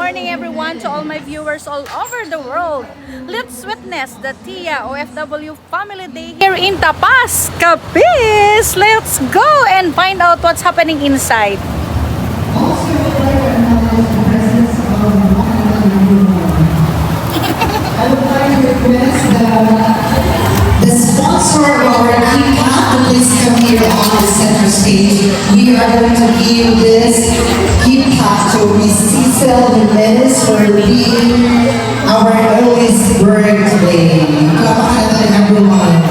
morning everyone to all my viewers all over the world. Let's witness the Tia OFW Family Day here in Tapas, Capiz. Let's go and find out what's happening inside. I would like to request the sponsor of our keycap to please come here on the center stage. We are going to give this keycap to Miss Cecil Jimenez for being our earliest bird today. Welcome everyone.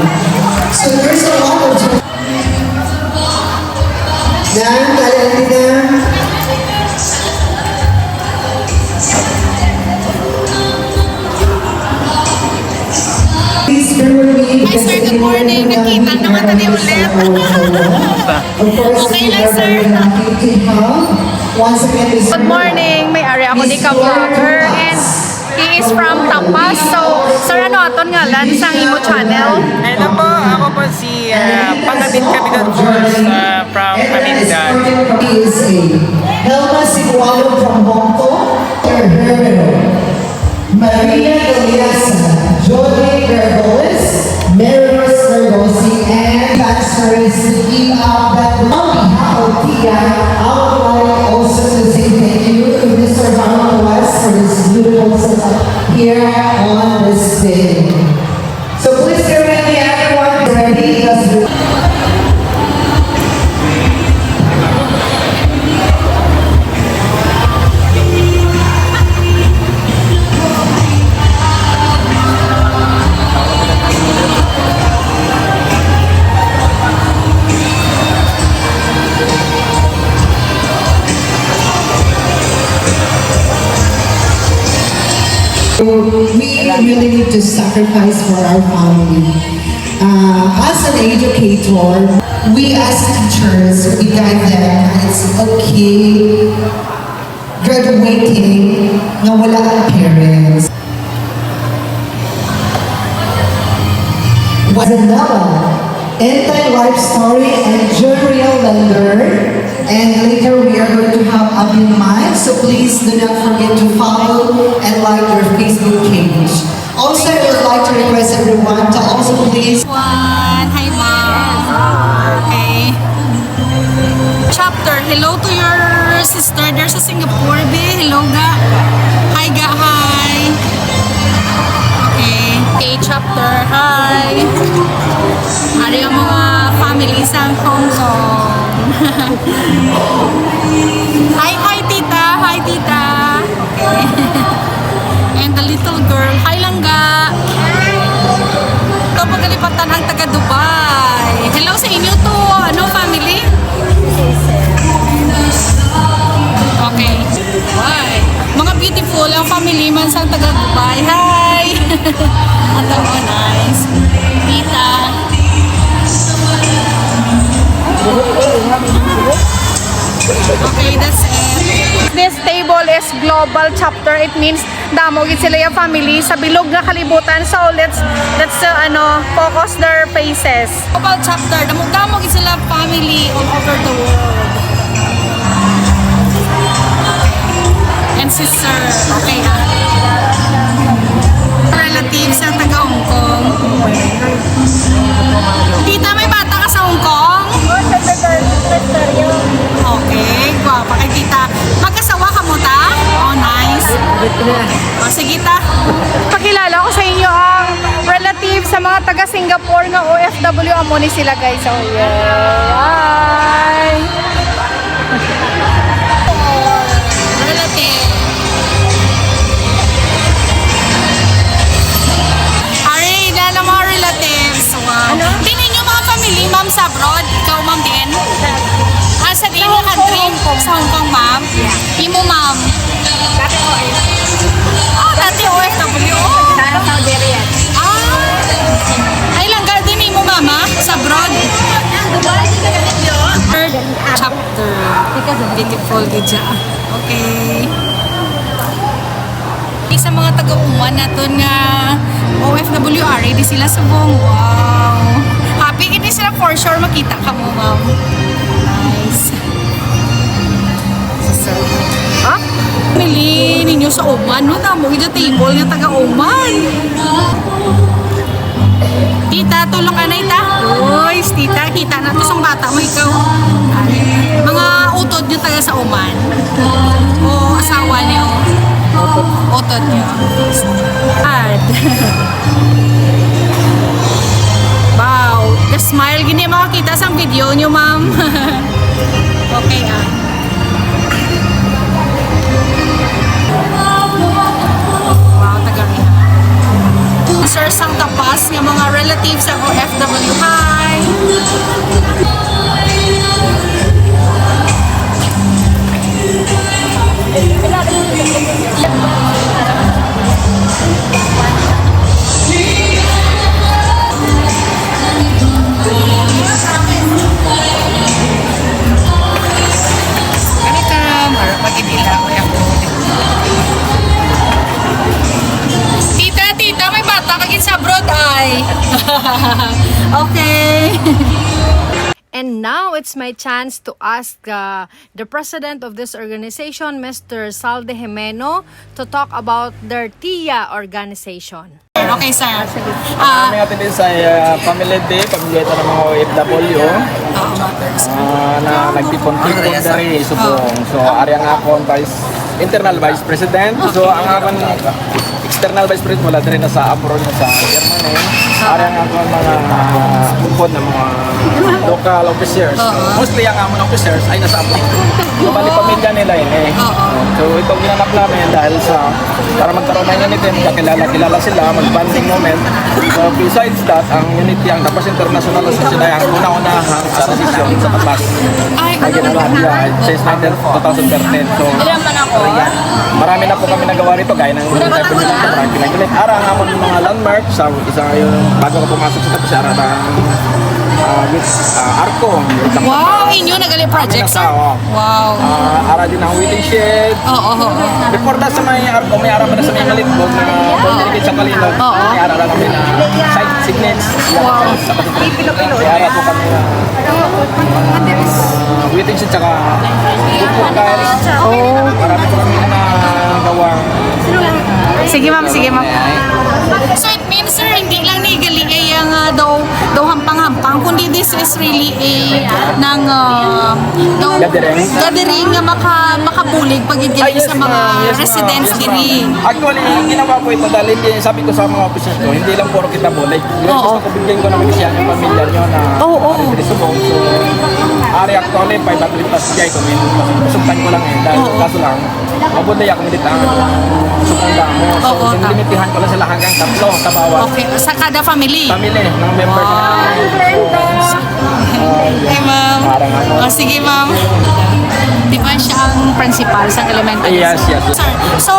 So there's a lot of Hi sir, good morning. Nakita naman tayo ulit. Okay lang sir. Good morning. May-ari ako ni ka-vlogger and he is from Tapas. So, sir, ano aton ngalan sa imo channel? Ano po, ako po si Pangatin Capitan Jules from Pamindan. He is a Helma Sigualo from Hong Kong, Maria Galeasa, Jolie Gargoles, Mariners Gargosi, and transfers to keep up that on behalf of Tia, I would like also to say thank you to Mr. Donald West for this beautiful setup here on this day. So please get ready, everyone, ready? We really need to sacrifice for our family. As an educator, we as teachers, we guide them. It's okay graduating na wala ang parents. Was a novel, anti-life story, and Juriel Lender. And later we are going to have Abin Mike, so please do not forget to follow and like your Facebook page. Also, I would like to request everyone to also please... Hi ma'am. Okay. Chapter, hello to your sister there sa Singapore, be. Hello ga. Hi ga, hi. Okay. A chapter, hi. Ari ang mga family sa Hong Kong. Hi tita, hi tita. Okay. And the little girl, hi langga. Ito pagkalipatan ang taga Dubai. Hello sa inyo to, ano family? Okay. Bye. Mga beautiful ang family man sa taga Dubai. Hi. Ano mo, nice. Tita. Okay, that's it. This table is global chapter. It means damogit sila yung family sa bilog na kalibutan. So let's focus their faces. Global chapter. Damogit sila family all over the world. And sister. Okay ha. Relatives sa taga Hong Kong. Tita, may bata ka sa Hong Kong? Okay, guwapa kay tita. Magkasawa ka mo ta? Oh, nice. O, sige ta. Pakilala ko sa inyo ang relative sa mga taga Singapore nga OFW. Amo ni sila guys. Oh, yeah. Hi. Relative. Ari, na mga relatives. Wow. Ano? Tingin nyo mga family, ma'am sa abroad. Ikaw, ma'am din? Sa din yung country? Sa Hong Kong, ma'am? Yeah. Imo, ma'am? Dati OFW. Ah, dati OFW? Sa Saudi Arabia. Ah. Ay lang, din imo, mama? Sa abroad? Third chapter. Beautiful, gidya. Okay. Sa mga taga-uman natin nga OFW di sila sa buong. Wow. Happy hindi sila for sure makita ka mo, ma'am. Nice. So, family ninyo nyo sa Oman, no? Tamo yung table yung taga Oman. Tita, tulong ka na ita. Uy, tita, kita na to sa bata mo ikaw. Mga utod nyo taga sa Oman. O asawa niyo. Utod nyo. Ad. Wow, the smile gini makakita sa video nyo, ma'am. Okay, Wow, tagami. Sir, sang tapas ng mga relatives sa OFW. Hi! Tita, may bata kagin sa abroad ay. Okay. And now it's my chance to ask the president of this organization, Mr. Salde Jimeno, to talk about their TIA organization. Okay, sir. Kami natin din sa Family Day, pamilya ito ng mga OFW na nagtipon-tipon na rin subong. So, ari ang akong internal vice president. So, ang akong external vice president wala rin na sa abroad na sa Germany. Ari ang akong mga bukod na mga local officers. Mostly ang among officers ay nasa abroad. So, bali pamilya nila yun eh. So, itong ginanap namin dahil sa para magkaroon ng unity, kakilala sila, mag-bonding moment. So, besides that, ang unity, ang Tapas International Association ay ang una-unahang sa desisyon sa Tapas. Ay ginawa niya since 2013. So, marami na po kami nagawa rito, gaya ng unity pamilya, marami pinag-unit. Ara ang amon mga landmark, sa isa yung bago ka pumasok sa Tapas, ara ng Arco. Wow, inyo nagali project, sir? Wow. Ara din ang waiting shed. Before that sa may Arco, may ara pa na sa may Malitbog na Bondirigit sa Kalino. May ara lang kami na site signets. Wow. May ara po kami na waiting shed tsaka bukod guys. Marami po kami na gawa. Sige, ma'am. Sige, ma'am. So, it means, sir, hindi lang legally ay ang daw hampang-hampang, kundi this is really ng gathering nga makabulig pagiging sa mga residents diri. Actually, ginawa ko ito dahil hindi, sabi ko sa mga officers ko, hindi lang puro kita bulig. Gusto ko bigyan ko naman siya ng pamilya nyo na subong. So, ari actually, 500 plus jay ko. Sumpan ko lang dahil kaso lang, mabuday ako dito ang subong lang mo. So, limitihan ko lang sila hanggang 3 sa bawat. Okay, sa kada family. Family, ng members. Okay, ma'am. Sige, ma'am. Di ba siya ang principal sa elementary? Yes. Sir, so,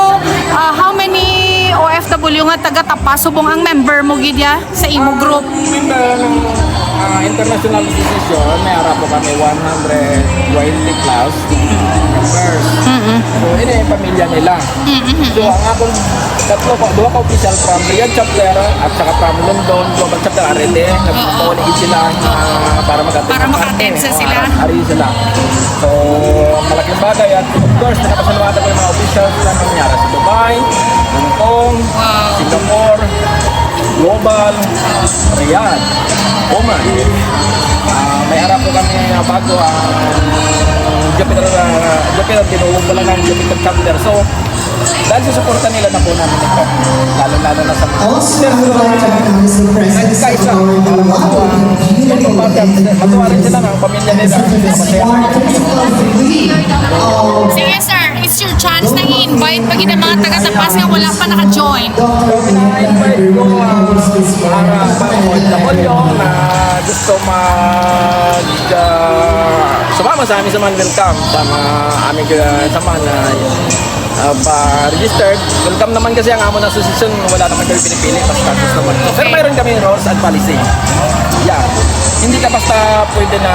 how many OFW nga taga-Tapas subong ang member mo gidya sa imo group? Member ng international decision, may ara po kami 120 plus members. So, ini yung pamilya nila. So, ang akong dua ka official from Riyadh chapter at saka from London global chapter RD, nagpupuligid sila para Para-attend sa sila. Ari sila. So, malaking bagay at of course, nakapasalamatan ko yung mga officials na nangyari sa Dubai, Hong Kong, Singapore, Global, Riyadh, Oman. May harap po kami bago ang Jupiter tinuwag ko lang ng Jupiter chapter. So, dahil sa suporta nila na po namin ito, lalo-lalo na sa mga Also, I would like to announce the presence of our beloved, beautiful, matuwa rin sila ng pamilya nila. Masaya Sige, sir. It's your chance na i-invite pag ng mga taga-Tapas nga wala pa naka-join. invite ko para OFW na gusto sumama sa amin sa mga welcome sa mga aming samahan na pa-registered. Welcome naman kasi ang amon association, wala naman kami pinipili, basta gusto naman. Pero mayroon kami rules and policy. Yeah. Hindi ka basta pwede na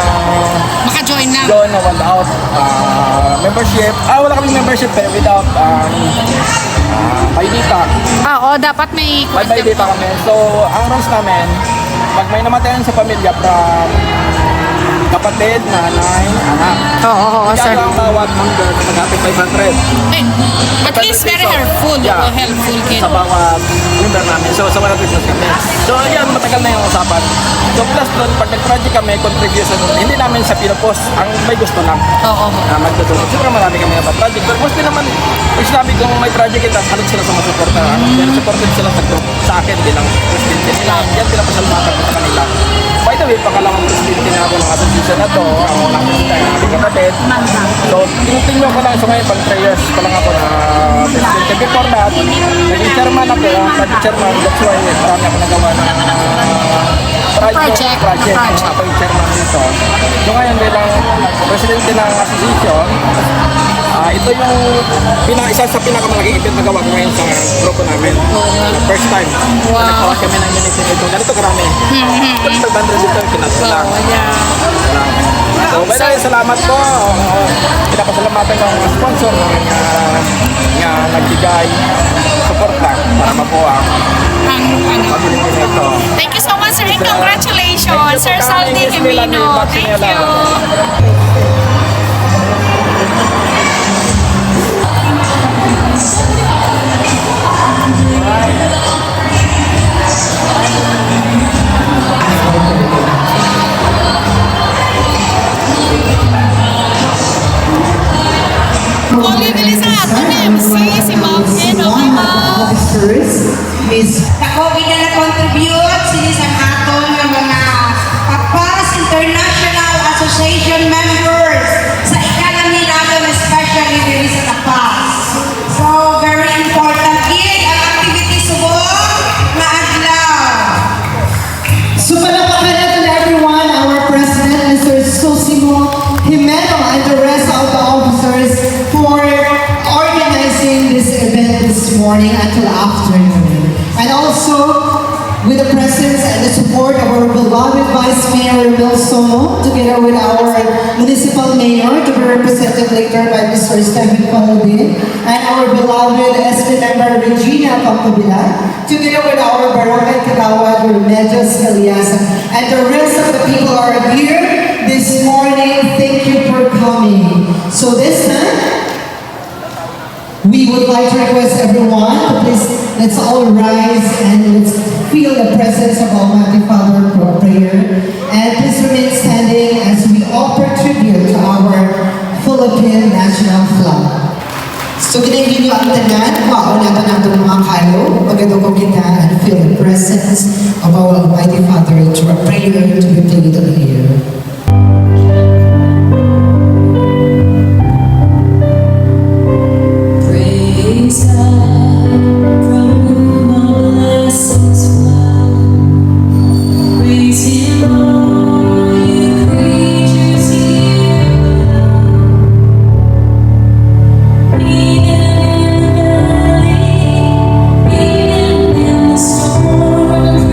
Maka-join na. join na without membership. Wala kami membership pero without may data. Oo, dapat may May data kami. So, ang rules namin, pag may namatayan sa pamilya from kapatid, nanay, anak. Oo, sir. Kaya ang bawat member na mag-hati 500. Eh, at least very helpful. Yeah. Helpful Sa bawat member namin. So, sa 100 plus kami. So, yan, matagal na yung usapan. So, plus doon, pag nag-project kami, contribution, hindi namin siya pinopost. Ang may gusto lang. Oo. Na magtutulong. Siguro marami kami na project. Pero mostly naman, pag sinabi kong may project kita, halot sila sa masuporta. Yan, supported sila sa group. Sa akin bilang presidente nila. Yan, pinapasalamatan ko sa kanila. By the way, pangalawang presidente na ako ng association na to. Ang unang presidente ng ating kapatid. So, tinutinyo ko lang. So, ngayon, pang 3 years pa lang ako na presidente. Before that, naging chairman ako. Project chairman. That's why, marami ako nagawa ng project. Ako yung chairman dito. So, ngayon, bilang presidente ng association, ito yung isa sa pinakamalaking event na gawa ko ngayon sa grupo namin. First time. Wow. Nagkawa kami ng minute ito. Ganito karami. Pag 500 dito, pinatulong lang. So, by the way, salamat po. Pinapasalamatan ko ang mga sponsor nga nagbigay suporta para mabuo ang pabiling ito. Thank you so much, sir, and congratulations, Sir Saldi Himeno. Thank you. Kung bibili sa atin, MC, si Ma'am Ken, okay, Ma'am? Miss Ako gina-contribute sini sa aton nga mga Papas International Association members sa economy natin, especially diri sa Tapas. So, very important gid ang activity subong nga adlaw. So, palakpakan natin everyone, our President, Mr. Sosimo Jimeno, and the rest of the officers for organizing this event this morning until afternoon. And also, with the presence and the support of our beloved Vice Mayor Mel Sono, together with our Municipal Mayor, to be represented later by Mr. Stephen Palodin, and our beloved SP member Regina Pampabila, together with our Barangay Kagawad, Remedios Caliasan, and the rest of the people are here this morning. Thank you for coming. So this time, we would like to request everyone to please, let's all rise and let's feel the presence of Almighty Father for prayer. And please remain standing as we offer tribute to our Philippine national flag. So ginigin niyo ang tanan, mauna natin natin mga kayo, magandang kita and feel the presence of our Almighty Father to a prayer to be played on here. Praise God, from whom all blessings flow. Praise Him, all you creatures here below. Even in the valley, even in the storm,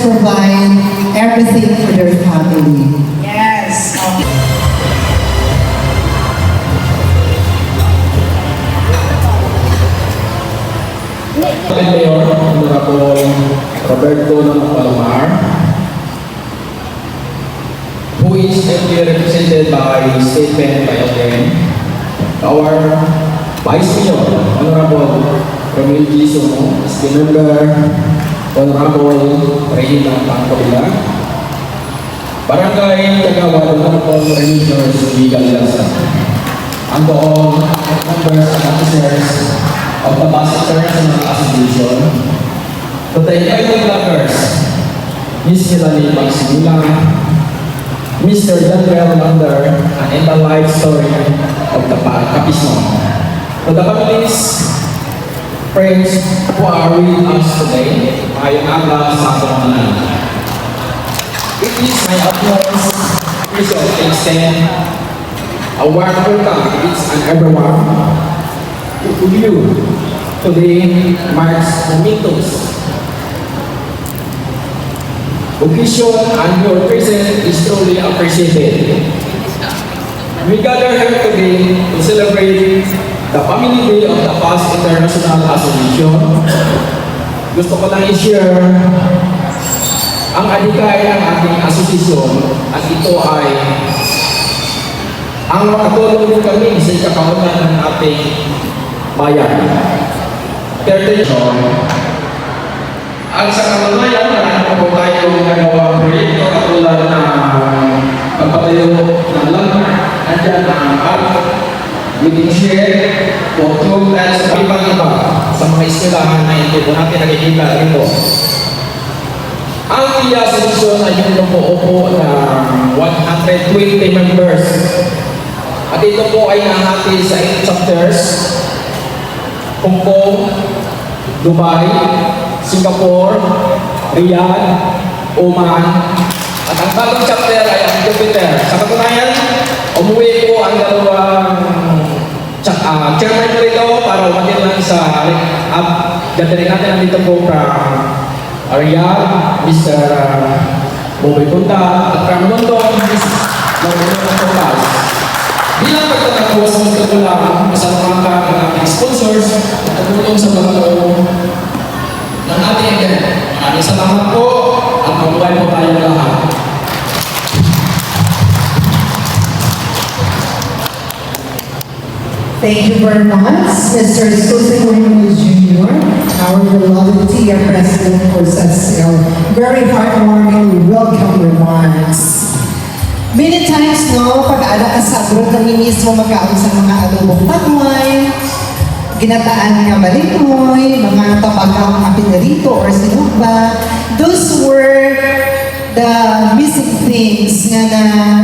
provide everything for their family. Yes. Mayor, Honorable Roberto Palomar, who is ably represented by Stephen Payoken, our Vice Mayor, Honorable Romil G. Sumo, the member, Honorable Regina Pangkabila, Barangay Tagawa, Honorable Rangers Legal Lasa, and to all members and officers of the Bus International Association, to the invited bloggers, Ms. Hilary Magsimula, Mr. Daniel Lander, and in the life story of the Capismo. To the families, friends who are with us today, ayong aga sa ating. It is my utmost pleasure to extend a warm welcome to each and everyone to you today marks momentous occasion, and your presence is truly appreciated. We gather here today to celebrate the Family Day of the PAS International Association. Gusto ko lang i-share ang adhikay ng ating asosasyon, at ito ay ang makatulong din kami sa ikakaunlan ng ating bayan. Ang sa kamalayan, marami po tayong nagawang proyekto katulad ng pagpatayo ng landmark, andyan ang meeting shed, walkthrough, at sa ibang iba sa mga eskwelahan na hindi po natin nakikita rito. Ang TIA Association ay yung po ng 120 members. At ito po ay nahati sa 8 chapters: Hong Kong, Dubai, Singapore, Riyadh, Oman, at ang bagong chapter ay ang Jupiter. Sa katunayan, umuwi po ang dalawang chairman po rito para umatin lang sa ganda natin nandito po from Riyadh, Mr. Bobby Punta, at from London, Ms. Marlene Punta. Bilang pagtatapos, gusto ko lang pasalamatan ang ating sponsors at tutulong sa pagkakaroon ng ating event. Maraming salamat po at mabuhay po tayong lahat. Thank you very much, Mr. Susan Williams Jr., our beloved TIA President for such very heartwarming welcome remarks. Many times, no, pag-ala ka sa abroad, kami mismo magkaon sa mga adobong pagway, ginataan nga balikoy, mga tabagang apinarito or sinugba. Those were the missing things nga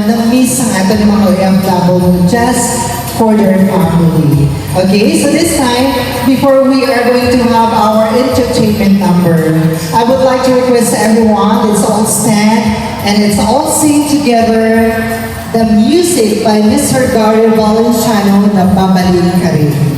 na-miss ang ato ng mga OFW just for their family. Okay, so this time, before we are going to have our entertainment number, I would like to request everyone, let's all stand and let's all sing together the music by Mr. Gary Valenciano na Babalik Ka Rin.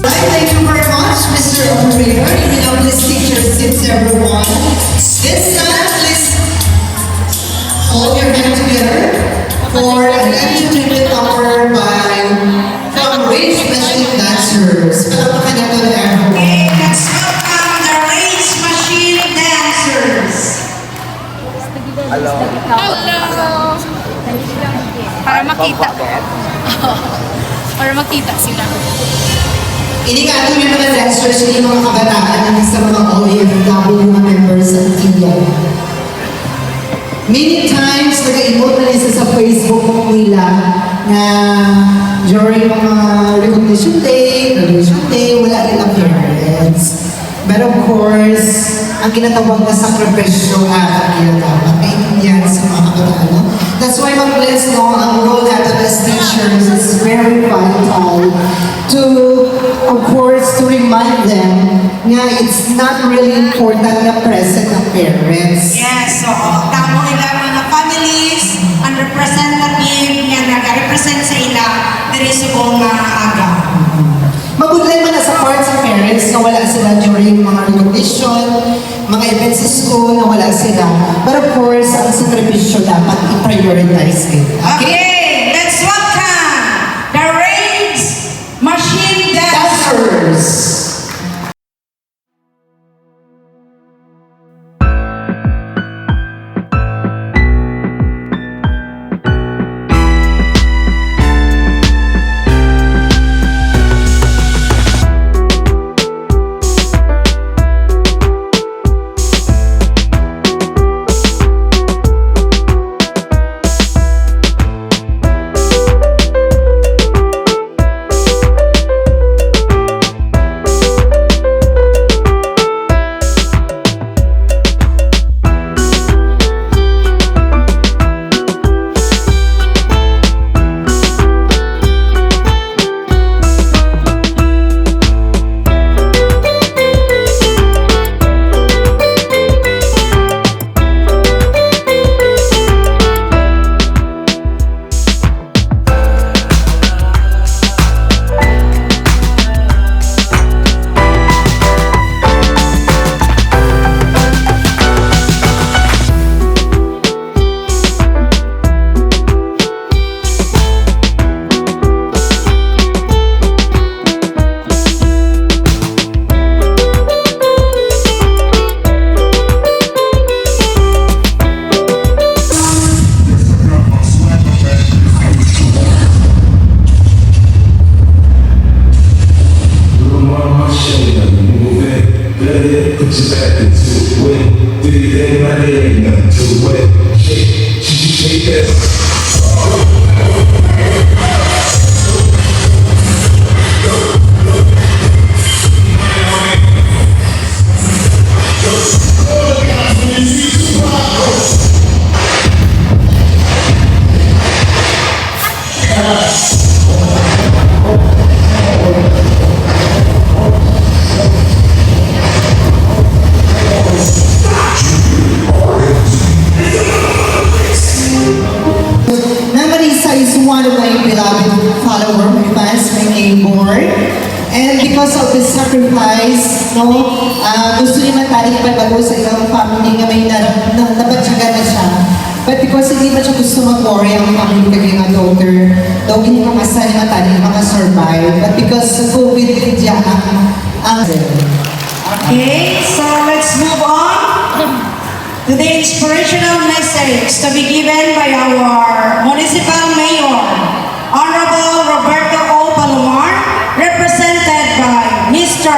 Thank you very much, Mr. Operator. You can now please take your seats, everyone. This time, please hold your hand together for an entertainment number by from Rage Machine Dancers. Palakpakan natin na everyone. Okay, let's welcome the Rage Machine Dancers. Hello. Para makita. Para makita sila. Ini nga ito yung mga lectures ni mga kabataan ng sa mga OFW members ng TIA. Many times, nag-emote na isa sa Facebook nila na during mga recognition day, graduation day, wala rin ang parents. But of course, ang ginatawag na sakripisyo ang ginatawag ay yan sa mga kabataan. No? That's why mag-bless no, ang role natin as teachers is very vital to, of course, to remind them nga it's not really important na present ang parents. Yes, so tamo ilang mga families, ang representative nga nag-represent sa ila, diri sa buong aga. Magudlay man na sa part sa parents na wala sila during mga recognition, mga events sa school na wala sila. But of course, ang sakripisyo dapat i-prioritize it. Okay, let's welcome the Rage Machine Dancers. Dancers! One of my beloved follower, my fans, my neighbor. And because of this sacrifice, no, gusto niya matalik pagbago sa ilang family nga may nabatsaga na siya. But because hindi pa siya gusto mag-worry ang family kaging nga daughter, daw hindi makasal niya matalik, makasurvive. But because sa COVID, hindi ang Okay, so let's move on to the inspirational message to be given by our Municipal Mayor, Honorable Roberto O. Palomar, represented by Mr.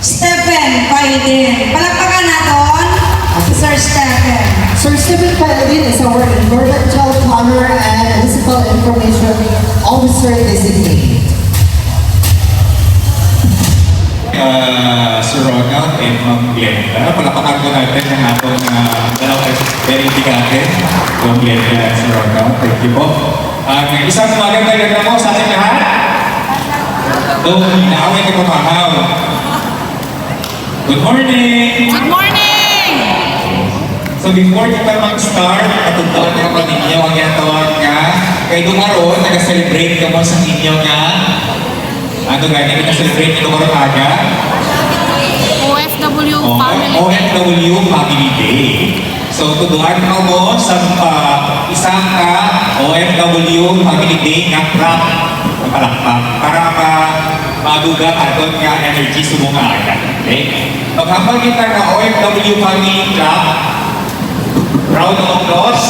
Stephen Paidin. Palakpakan natin, Sir Stephen. Sir Stephen Paladin is our environmental planner and municipal information officer designate. Sir Ronald and Ma'am Glenda. Palapakan ko natin ang atong dalawang verifikate. Ma'am Glenda at Sir Ronald. Thank you po. Isang magandang ganda mo sa ating lahat. Naaway ka pamahaw. Good morning! Good morning! So before kita mag-start, patugtuan na ko ninyo ang yatawag nga. Kaya dumaroon, nag-celebrate ka mo sa inyo nga. Ano ganyan, nag-celebrate nyo karon aga? OFW Family Day. OFW Family Day. So tuduhan ka mo sa isang ka OFW Family Day nga prop ng palakpak para maduga aton nga energy sa mga aga. Okay? Maghambal kita na OFW Family Club. Round of applause.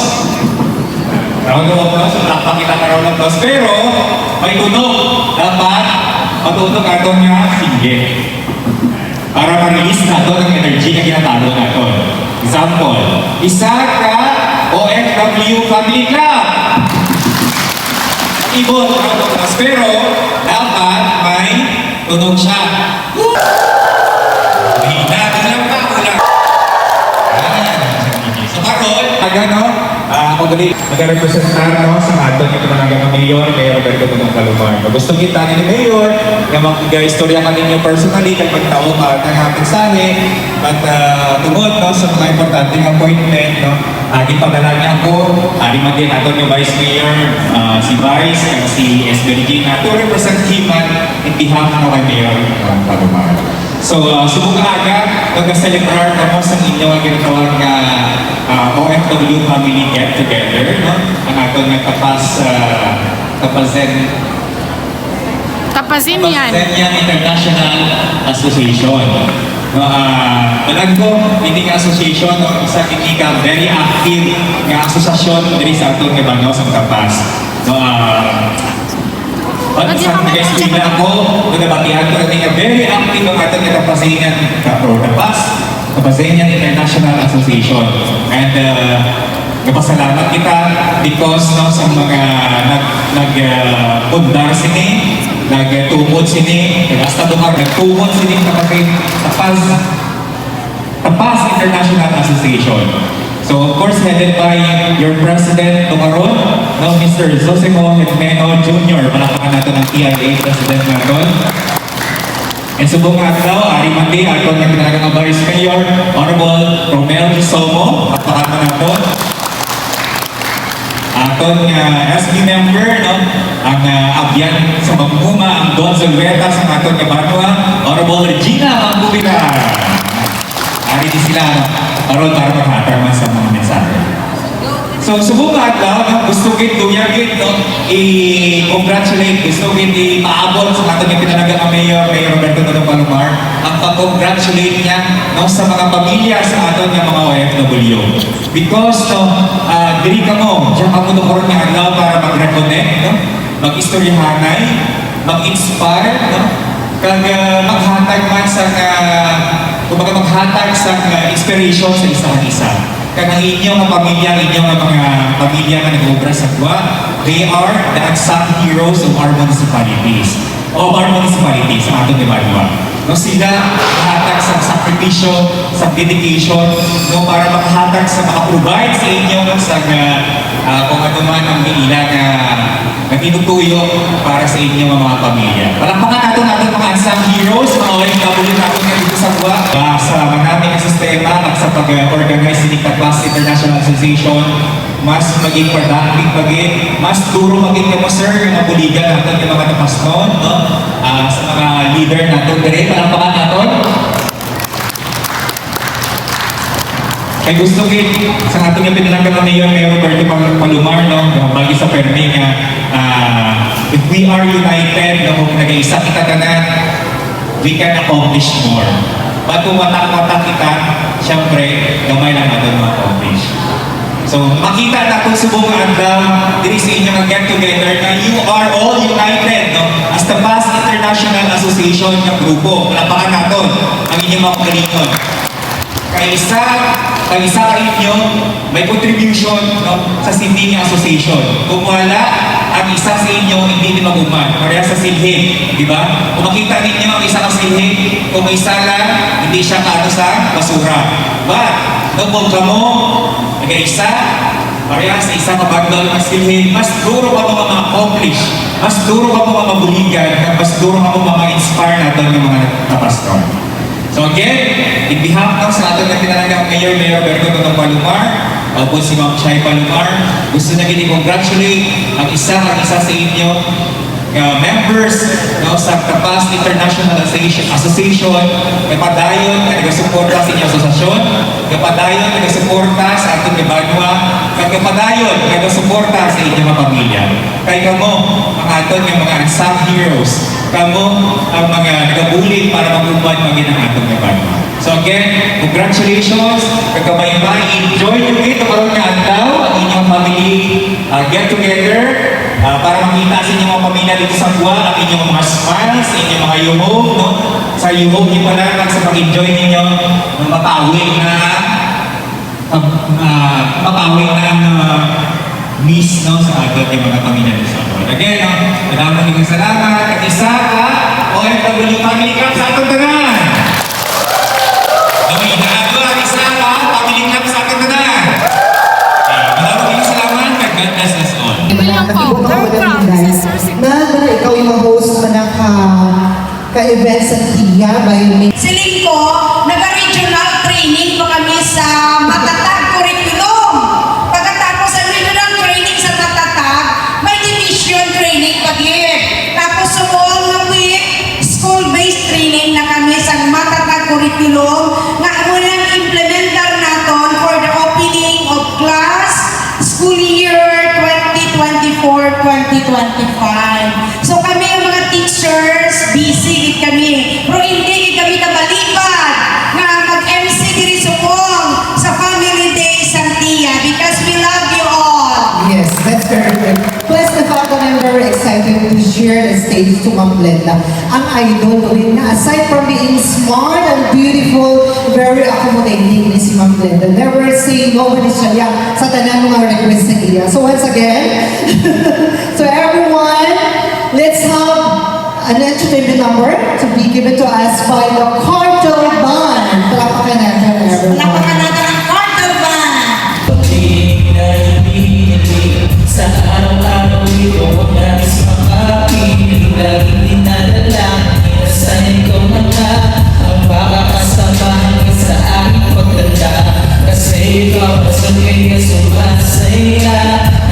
Round of applause, palakpak kita ka round of applause. Pero, may tunog. Dapat, matutok ato nga, sige. Para ma-release na ito ng energy na ginatalo na ito. Example, isa ka OFW Family Club. Ibon, round of applause. Pero, dapat may tunog siya. Hina, kulang pa, kulang. So, karon, ako gali nag-representar sa aton ito na nga Mayor, Mayor Roberto Tonong Palomar. Gusto kita ni Mayor, nga mag-istorya ka ninyo personally, kay pagtao ka ng mensahe, at tungod sa mga importanteng appointment, ipadala niya ako, lima din aton yung Vice Mayor, si Vice, at si S. Bergina, to represent him in behalf ng kay Mayor Palomar. So, subong aga, nag-celebrar ka mo sa inyo ang ginatawag nga OFW Family Get Together, no? Ang ato nga Tapazinian. Tapazinian International Association. No, alam ko, hindi nga association, no, isa hindi ka very active nga asosasyon diri sa ato nga Bangaw sa Tapas. No, at sa nag-eskwila ako, nagabatihan ko na very active ang ating Tapazinian Tapas, Tapazinian International Association. And napasalamat kita because sa mga nag-pundar sini, nagtubod sini, hasta doon nagtubod sini Tapas International Association. So of course headed by your president tumaron, Mr. Zosimo Hemeno Jr. Palakpakan natin ang TIA President ngayon. And subong adlaw, ari mati, aton nga pinalagang Vice Mayor, Honorable Romel Somo, palakpakan natin. Aton SB member, ang abyan sa Magmuma, ang Don Zulveta sa aton nga Banwa, Honorable Regina Mangubila. Ari di sila, para maghatar man sa mga mensahe. So, subong adlaw, gusto ko i-congratulate, gusto ko i-paabot sa ating pinalagang Mayor Roberto Tonong Palomar, ang pag-congratulate niya sa mga pamilya sa ating mga OFW. Because, diri ka mo, diyan ka mo doon nga adlaw para mag-reconnect, mag-istoryahanay, mag-inspire, kag maghatag man sa maghatag sa inspiration sa isa't isa. Kaya ang inyong pamilya, mga pamilya na nag-obra sa Gwa, they are the unsung heroes of our municipalities. Sa ating Ibarwa. Sila mahatag sa sakripisyo, sa dedication, para makahatag sa maka-provide sa inyo sa kung ano man ang iila na tinutuyo para sa inyong mga pamilya. Palakpakan natin mga unsung heroes, mga OFW natin nga dito sa Gwa. Sa manaming sistema at sa pag-organize ni Tapas International Association, mas maging productive, mas duro maging kamo sir, yung mga buligan natin, yung mga tapas noon, sa mga leader natin, dire, palakpakan natin. Kaya gusto ko sa ating yung pinalagang Mayor Roberto Palomar, bagi sa permi nga, if we are united, kung nag-iisa kita ka na, we can accomplish more. But kung watak-watak kita, siyempre, gamay lang natin ma-accomplish. So, makita na kung subong adlaw, diri sa inyong get together na you are all united, as the Tapas International Association ng grupo. Palapakan natin ang inyong mga kalingon. Kaya isa ka inyo, may contribution sa Sinding Association. Kung wala, ang isa sa inyo hindi maguman. Pareha sa silhin, di ba? Kung makita ninyo ang isa sa silhin, kung may sala, hindi siya kaano sa basura. But, nung ka mo, nag-isa, pareha sa isang kabagdal ng silhin, mas duro ka mo ma-accomplish, mas duro ka mo mabuligan, mas duro ka mo ma-inspire natin yung mga tapastor. So again, in behalf ng sa ating pinalagang Mayor Roberto Tonong Palomar, po si Ma'am Chay Palomar, gusto na congratulate ang isa sa inyo members sa Tapas International Association, kapadayon na nagasuporta sa inyong asosasyon, kapadayon na nagasuporta sa ating Banwa, kapadayon na nagasuporta sa inyong mga pamilya. Kaya kamo, ang aton yung mga unsung heroes, kamo ang mga nagabulit para mag-uban maging ang atong Banwa. So again, congratulations, kagabay-bay, enjoy nyo ito karoon nga adlaw, ang inyong family get together para makita sa inyong mga pamilya dito sa buwan ang inyong mga smiles, inyong mga yuhog, no? Sa yuhog, di pa lang sa pag-enjoy ninyo ng mapawing miss, no, sa agot yung mga pamilya dito sa buwan. Again, no, maraming salamat at isa ka OFW Family Camp sa atong tanan. Okay, naago ang isa ka Family Camp sa atong tanan. Maraming salamat at God bless us all. Bilang po, very proud, Sister Sig. Na ikaw yung host mo na ka-event sa TIA by May. Siling ko, nag-regional training pa kami sa Matatag Curriculum. Pagkatapos sa regional training sa Matatag, may division training pa din. Tapos sumuong na week, school-based training na kami sa Matatag Curriculum nga munang implementar naton for the opening of class school year 2024-2025. So kami yung mga teachers, busy kami. Pero hindi kami kabalibad na mag-MC diri subong sa Family Day Santia because we love you all. Yes, that's very good. Plus the fact that I'm very excited to share the stage to Ma'am Glenda. Ang idol ko rin na aside from being smart and beautiful, very accommodating ni si Ma'am Glenda. Never say nobody siya yan sa tanan mga request na iya. So once again, so everyone, let's have an entertainment number to be given to us by the Cartel Band. Palapakan natin everyone. Lapakan natin ang Cartel Band. Sa araw-araw ito ang nais makapiling laging dinadalangin na sana ikaw na nga ang makakasamahan ka sa aking pagtanda kasi ikaw sa kaya sumasaya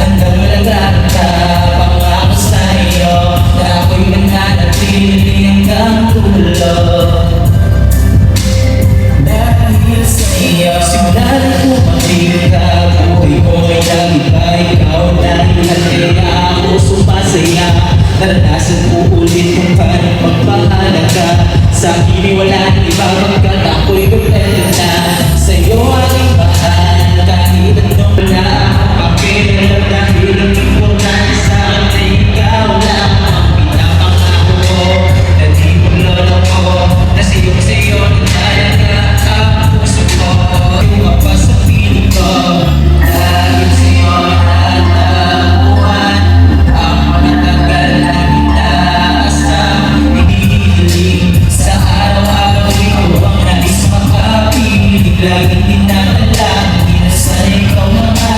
hanggang malagaan ka pangako sa iyo na ako'y mananatili hanggang dulo. Dahil sa iyo simulan ko makita buhay ko ay nag-iba ikaw dahil at kaya ako sumasaya naranasan ko ulit kung paano magpahalaga sa akin wala nang iba pagkat ako'y kompleto na sa iyo aking mahal kahit anong wala akong pakialam dahil ang importante sa akin ay ikaw lang ang pinapangako ko na di mo lolo ko na sa iyo nagtalaga ang puso ko yung mapa sa piling ko dahil sa iyo natatapuan ang matagal na inaasam hinihiling sa araw-araw ikaw ang nais makapiling laging dinadalangin na sana ikaw na nga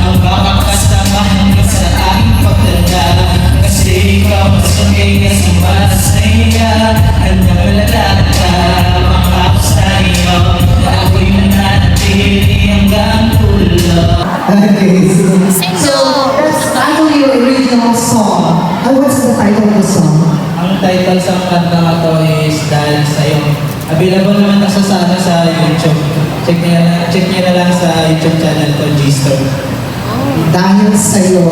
ang makakasamahan ka sa aking pagtanda kasi ikaw sa kaya sumasaya hanggang malalaan ka pangako sa iyo na ako'y mananatili hanggang dulo. Okay, Sing so song. that's actually your original song. What's the title of the song? Ang title sa kanta nga to is Dahil Sa'yo. Available naman na sa YouTube. Check niya na lang sa YouTube channel ko, G-Store. Dahil sa'yo.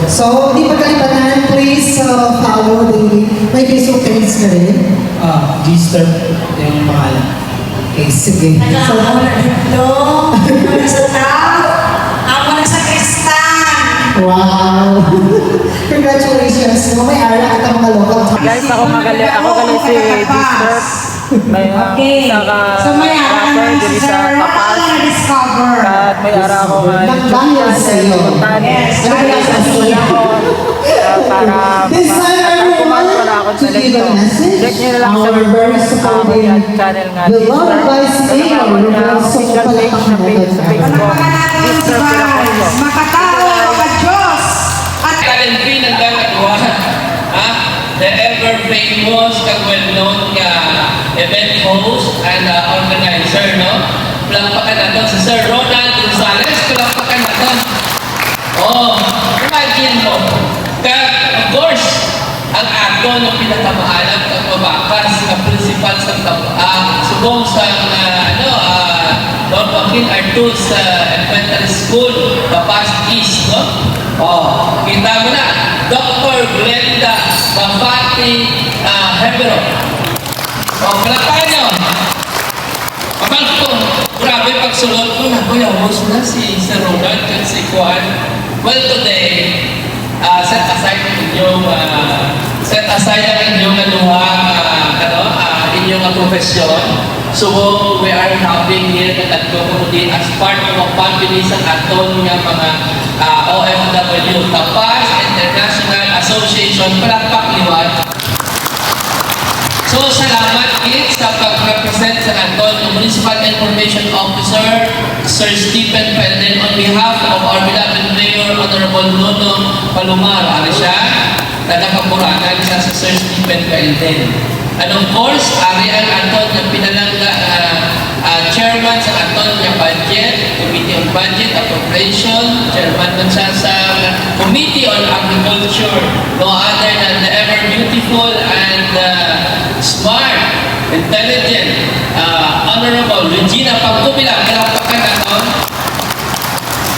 So, di pa kalipatan, please follow may Facebook page ka rin. G-Store yung pangalan. Okay, sige. So, Nag-aawa na dito. Ako sa tao. Ako na sa Kristan. wow! Congratulations! May ara at ang mga local. Guys, ako galing si G-Star. May isa ka So may ara rapper na si diri sa Sir Kapas. Ron na discover. At may ara ako nga Dahil sa'yo. Yes, Ano dahil sa sa'yo. iyo para This time, everyone, wala akong to give talento. a message, Check nyo na lang sa our very supporting channel nga. beloved by Singh, Sa Ruben official page na page sa Facebook. Palakpakan natin ang si Vance. Makatao ka Diyos. At Talent Green ang gagawa. The ever-famous kag well-known nga event host and organizer, no? Palakpakan natin si Sir Ronald Gonzalez. Palakpakan natin. Oh, imagine mo. Of course, ang ako ng pinakamaalam kag mabakas nga principal sa subong sa Don Joaquin Artus Elementary School, Kapas East, no? Oh, kita mo na, Dr. Glenda Bafati Hebero. Oh, palakpakan nyo. Kapag ko, grabe pagsulot ko na, kuya, host na si Sir Ronald at si Juan. Well, today, set aside ang inyong inyong profesyon. So we are having here at Community as part of a family sa aton nga mga OFW Tapas International Association. Palakpak liwat. So salamat kit sa pag-represent sa aton Municipal Information Officer Sir Stephen Pelden on behalf of our beloved Mayor Honorable Nono Palomar. Ano siya? Taga-Kapuranan siya sa Sir Stephen Pelden. And of course, ari ang aton nga pinalangga chairman sa aton nga budget, Committee on Budget Appropriation, chairman man siya sa Committee on Agriculture, no other than the ever beautiful and smart, intelligent, Honorable Regina Pagkubilang. Kalapakan naton.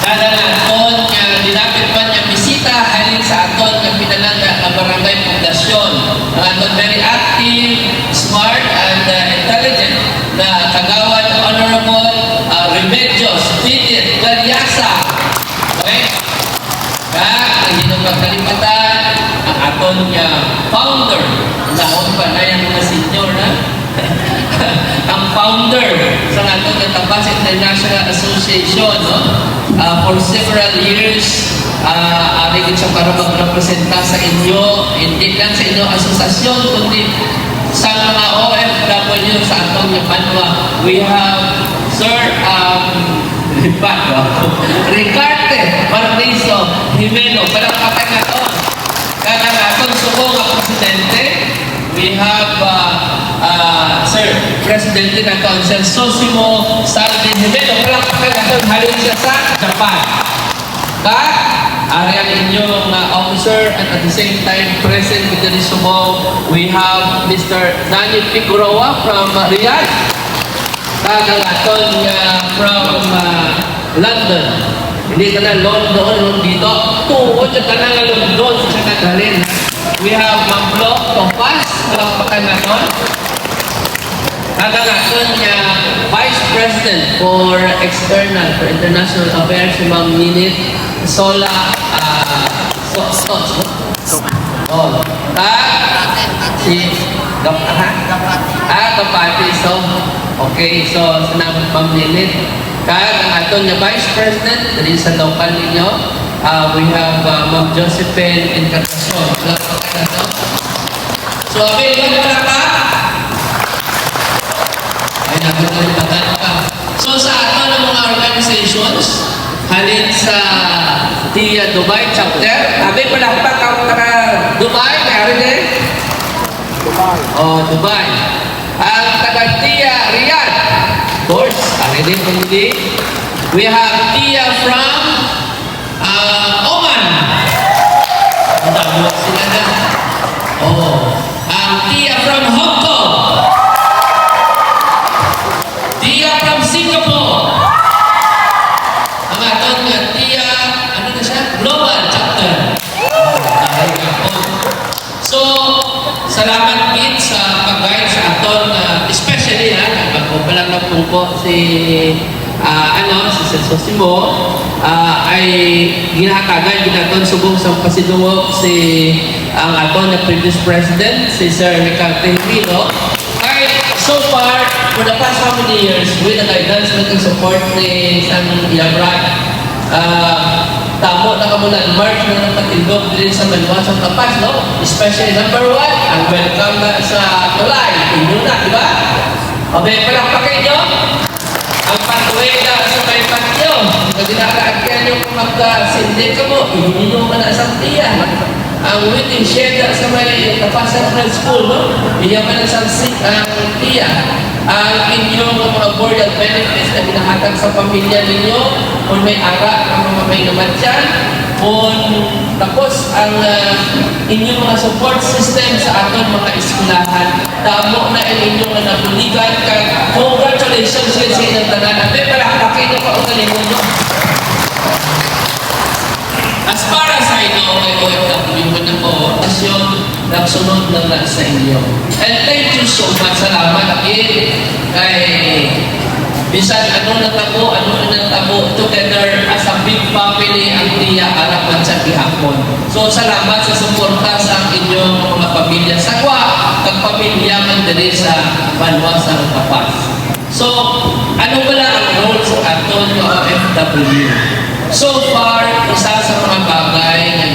Dada naton nga dinapit pa niya bisita halin sa aton nga pinalangga nga barangay Pundasyon. Ang aton very active, smart, and intelligent na kagawad Honorable Remedios Fidit Galyasa. Okay? Ang inyong pagkalipatan, ang aton nga founder, naon pa na yung mga senior na, ang founder sa aton nga Tapas International Association, no? For several years, arigid siya para mag-representa sa inyo, hindi lang sa inyo asosasyon, kundi sa mga OFW sa atong Banwa. We have Sir Ricarte Marnizo Jimeno. Palakpakan na ito. Kaya natin subong ang presidente. We have Sir Presidente na ito, Sir Sosimo Salvi Jimeno. Palakpakan na ito. Halin siya sa Japan. Ari ang inyong officer and at the same time present with the Sumo, we have Mr. Daniel Figueroa from Riyadh. Tagalaton from London. Hindi ka na London dito. Tuod ka na London sa Kagalin. We have Mamblo Topas, palakpakan na doon. Tagalaton Vice President for International Affairs, si Ma'am Ninit Sola si Kapati. So okay, so sinang Ma'am Ninit kaya ang aton nga Vice President dali sa local ninyo, we have Ma'am Josephine Encarnacion. So available na ka? Ay nagtatalitan ka. So sa aton ng mga organizations halin sa TIA Dubai chapter. Abi palakpak ang taga Dubai, mayroon din? Dubai. Ang taga TIA Riyadh, of course, ari din pumili. We have TIA from Oman. Ang dami sila na. Ang TIA from Hong Kong. TIA from Singapore. Ang aton nga TIA, ano na siya? Global chapter. So, salamat kit sa pag-guide sa aton, especially ako pa lang po si Sir Sosimo ay ginahatagan ginaton subong sa pasidungog ang aton na previous president, si Sir Ricarte Jimeno. So far, for the past how many years, with the guidance and support ni San Ilabrad, tamo na kamulan, March na napatindog din sa Banwa sa Tapas, no? Especially number 1, ang welcome na sa Tulay, inyo na, di ba? Okay, palakpakin nyo. Ang pathway na sa may patyo, na dinakaagyan nyo kung magka-sindi ka mo, inyo ka na sa tiyan. Ang waiting shed sa may Tapas Central School, no? Iyaman na sa tiyan. Ang inyong mga boreal benefits na binahatag sa pamilya ninyo, kung may ara ang mga may namatyan, kung tapos ang inyong mga support system sa ating mga eskulahan, tamo na inyong na nabuligan ka. Congratulations sa inyong tanan. At palakpakin nyo pa o galingon nyo. As far as I know, may OFW na po, asyon, nagsunod na lang sa inyo. And thank you so much. Salamat again kay bisan ano na natabo together as a big family ang TIA para akon. So salamat sa suporta sa inyong mga pamilya sagwa kag pamilya man diri sa Banwa sa Kapas. So ano wala ang role sa aton nga OFW? So far isa sa mga bagay nga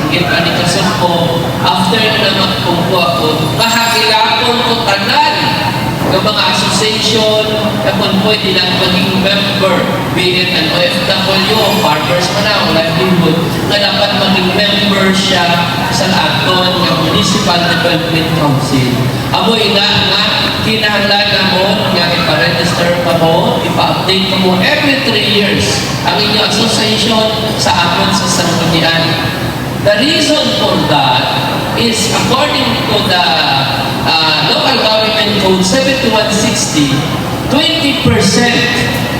gipanikasok ko after na magpungko ako, kahagilapon ko tanan ng mga association na kung pwede lang maging member, be it an OFW o farmers man na o livelihood, na dapat maging member siya sa aton ng Municipal Development Council. Amoy nga kinahanglan mo nga ipa-register ka mo, ipa-update ka mo every 3 years ang inyong association sa aton sa sanggunian. The reason for that is according to the Local Government Code 7160, 20%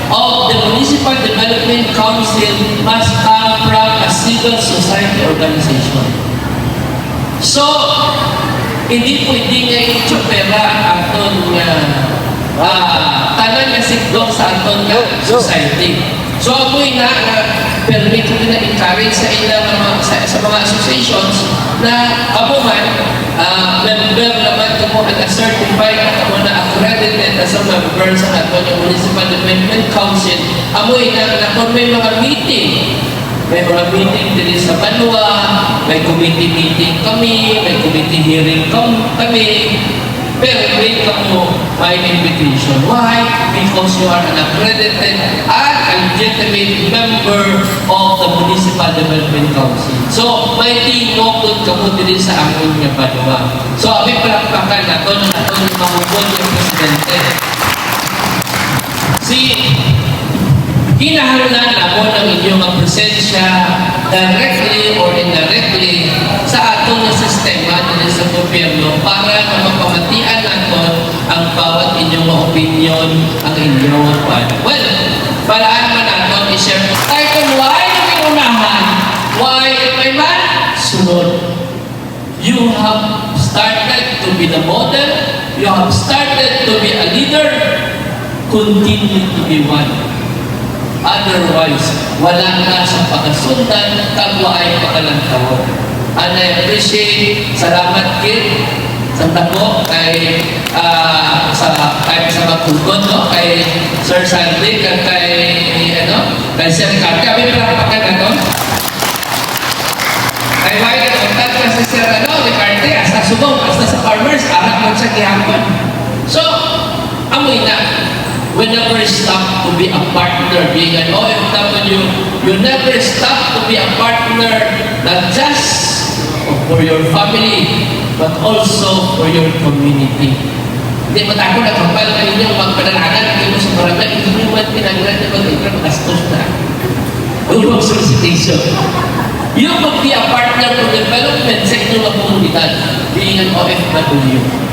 of the Municipal Development Council must come from a civil society organization. So, hindi pwede nga i-chopera aton tanan nga sigdong sa aton nga society. So, amoy na permit ko na encourage sa ilang sa mga associations na amo man member naman ito mo at certified at amo na accredited as a member sa aton yung Municipal Development Council. Amoy na kung may mga meeting, may mga meeting din sa Banwa, may committee meeting kami, may committee hearing kami, pero wait ka mo may invitation. Why? Because you are an accredited and a legitimate member of the Municipal Development Council. So, may tinokod ka mo din sa amon nga Banwa. So, aming palakpakan na ito ng atong mahubod ng Presidente. Kinahanglan ako ng inyong presensya directly or indirectly sa atong sistema din sa gobyerno para na mapamatian natin ang bawat inyong opinion, ang inyong well, palaan man natin i-share mo. Tayo kung why yung unahan, why may man? Sunod. You have started to be the model, you have started to be a leader, continue to be one. Otherwise, wala na sa pagkasundan, kapwa ay pagkalantawan. And I appreciate, salamat kid, sa tako, kay sa magpugod, no? Kay Sir Sandy, kay Sir Karte. Kami palapakan na to. Kay White, nagpuntat ka sa Sir Karte, hasta subong, hasta sa farmers, arap mo sa gihapon. So, amoy na. We never stop to be a partner being an OFW. You never stop to be a partner not just for your family but also for your community. Hindi mo tako na kapal ka ninyo magpadalagan hindi mo sa barangay, hindi mo man pinaglan na mag-ipra magastos na. Huwag solicitation. You must be a partner for development sa inyong komunidad being an OFW.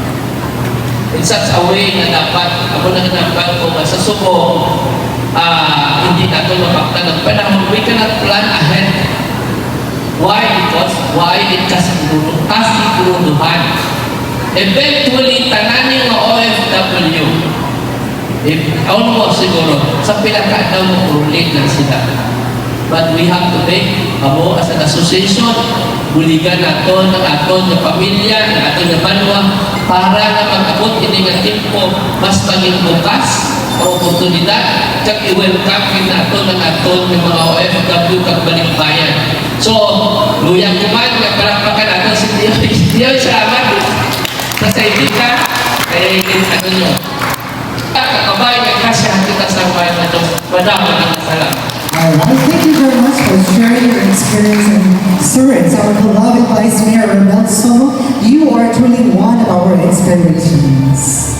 In such a way na dapat ako na dapat kung sa subo hindi na ito mapakta ng panahon. We cannot plan ahead. Why? Because it kasiguluhan. Eventually, tananin ng OFW, almost siguro, sa pinaka-daw mo relate lang sila. But we have to make, as an association, buligan natin ng aton na pamilya, ng aton na banwa, para na mag-abot ini nga tempo mas maging bukas o oportunidad kag i-welcome natin ng aton ng mga OFW kag balikbayan. So, luyang kuman nga palakpakan natin si Dio. Salamat sa saibika kay ano nyo. Kakabay nga kasya kita sa bayan na ito. Madama ng salamat. Alright, thank you very much for sharing your experience. And sir, it's our beloved Vice Mayor Nelson. You are truly one of our inspirations.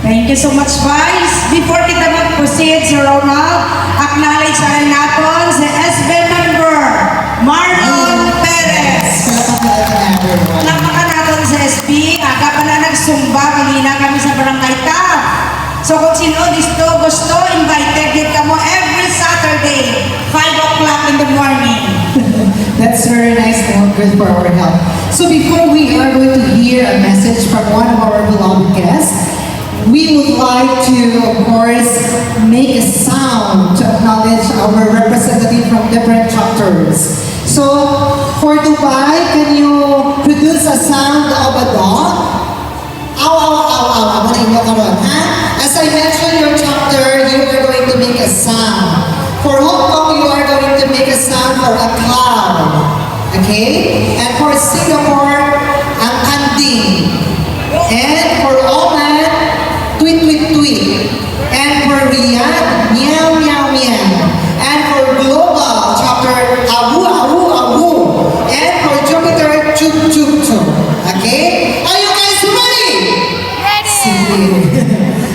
Thank you so much, Vice. Before kita mag-proceed, Sir Ronald, acknowledge sa rin natin si SB member, Marlon Perez. Nakaka natin sa SB, aga pala nagsumba, kanina kami sa Barangay Tab. So kung sino gusto, invited din ka mo every Saturday, 5 o'clock in the morning. That's very nice and good for our health. So before we are going to hear a message from one of our beloved guests, we would like to, of course, make a sound to acknowledge our representative from different chapters chapters. So, for Dubai, can you produce a sound of a dog? Ow, ow, ow, ow, ow. Maninyo karon, ha? As I mentioned your chapter, you are going to make a sound. For Hong Kong, you are going to make a sound for a cloud. Okay? And for Singapore, ang kanding. And for Oman, tweet, tweet, tweet. And for Riyadh, meow, meow, meow. And for Global, chapter, awu, awu, awu. And for Jupiter, chup, chup, chup. Okay? Are you guys ready? Ready!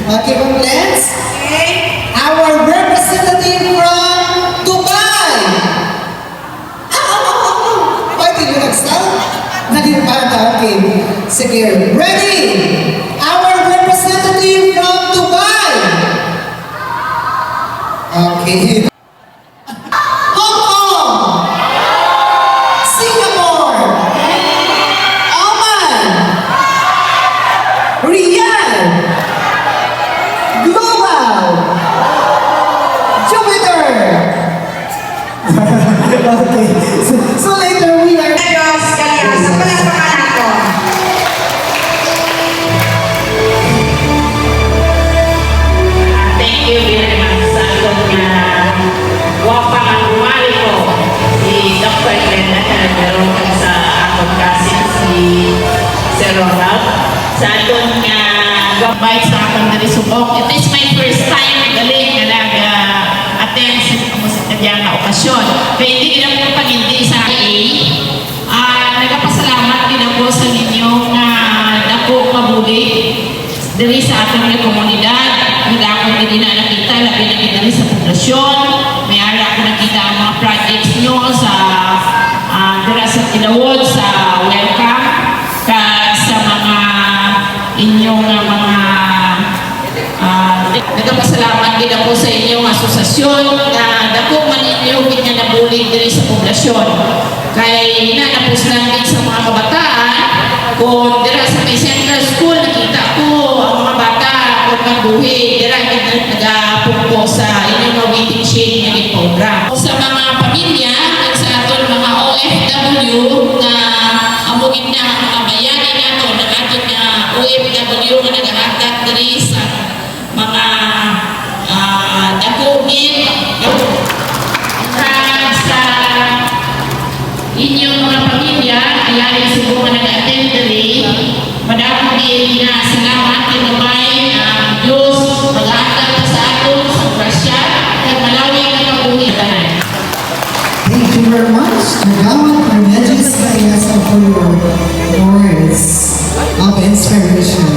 Okay, let's. Our representative from Dubai. Why did you nag-stop? Nagipata, okay. Sige, ready? Our representative from Dubai. Okay. Hong Kong. Singapore. Oman. Riyadh. Global. Jupiter. Okay. So later we are. Diyos, kaya sa palakpakan nato. Thank you very much sa akong wapang ang umali ko si Dr. Glenda Calderon sa akong kasing si Sir Ronald sa atong gabay sa akong narisubok. It is my first time galing na nag-attend sa kanyang okasyon. Kaya hindi din ako pag-hindi sa nagpasalamat din ako sa inyong dako mabuli diri sa atong komunidad. Nagako din na nakita labi na diri sa populasyon. May ara ako nakita ang mga projects nyo sa dira sa Tilawod sa welcome kag sa mga inyong mga nagpasalamat din ako sa inyong asosasyon na dako man inyo kanya nabuli diri sa populasyon. Kay nanapos lang din sa mga kabataan kung dira sa may central school nakita ko ang mga bata kung magbuhi dira nagapungko sa inyong waiting shade nga program. Sa mga pamilya at sa aton mga OFW na amugin na ang mga bayani nato ng aton nga OFW nga nagahatag diri sa mga dagugin sa inyong mga pamilya, ayayin siguro nga nag-attend dali. Madami din na salamat din naman ang Diyos mag-aatag sa aton sa grasya at malawig na kabuhitan. Thank you very much. Nagawan Remedios Ayasa for your words of inspiration.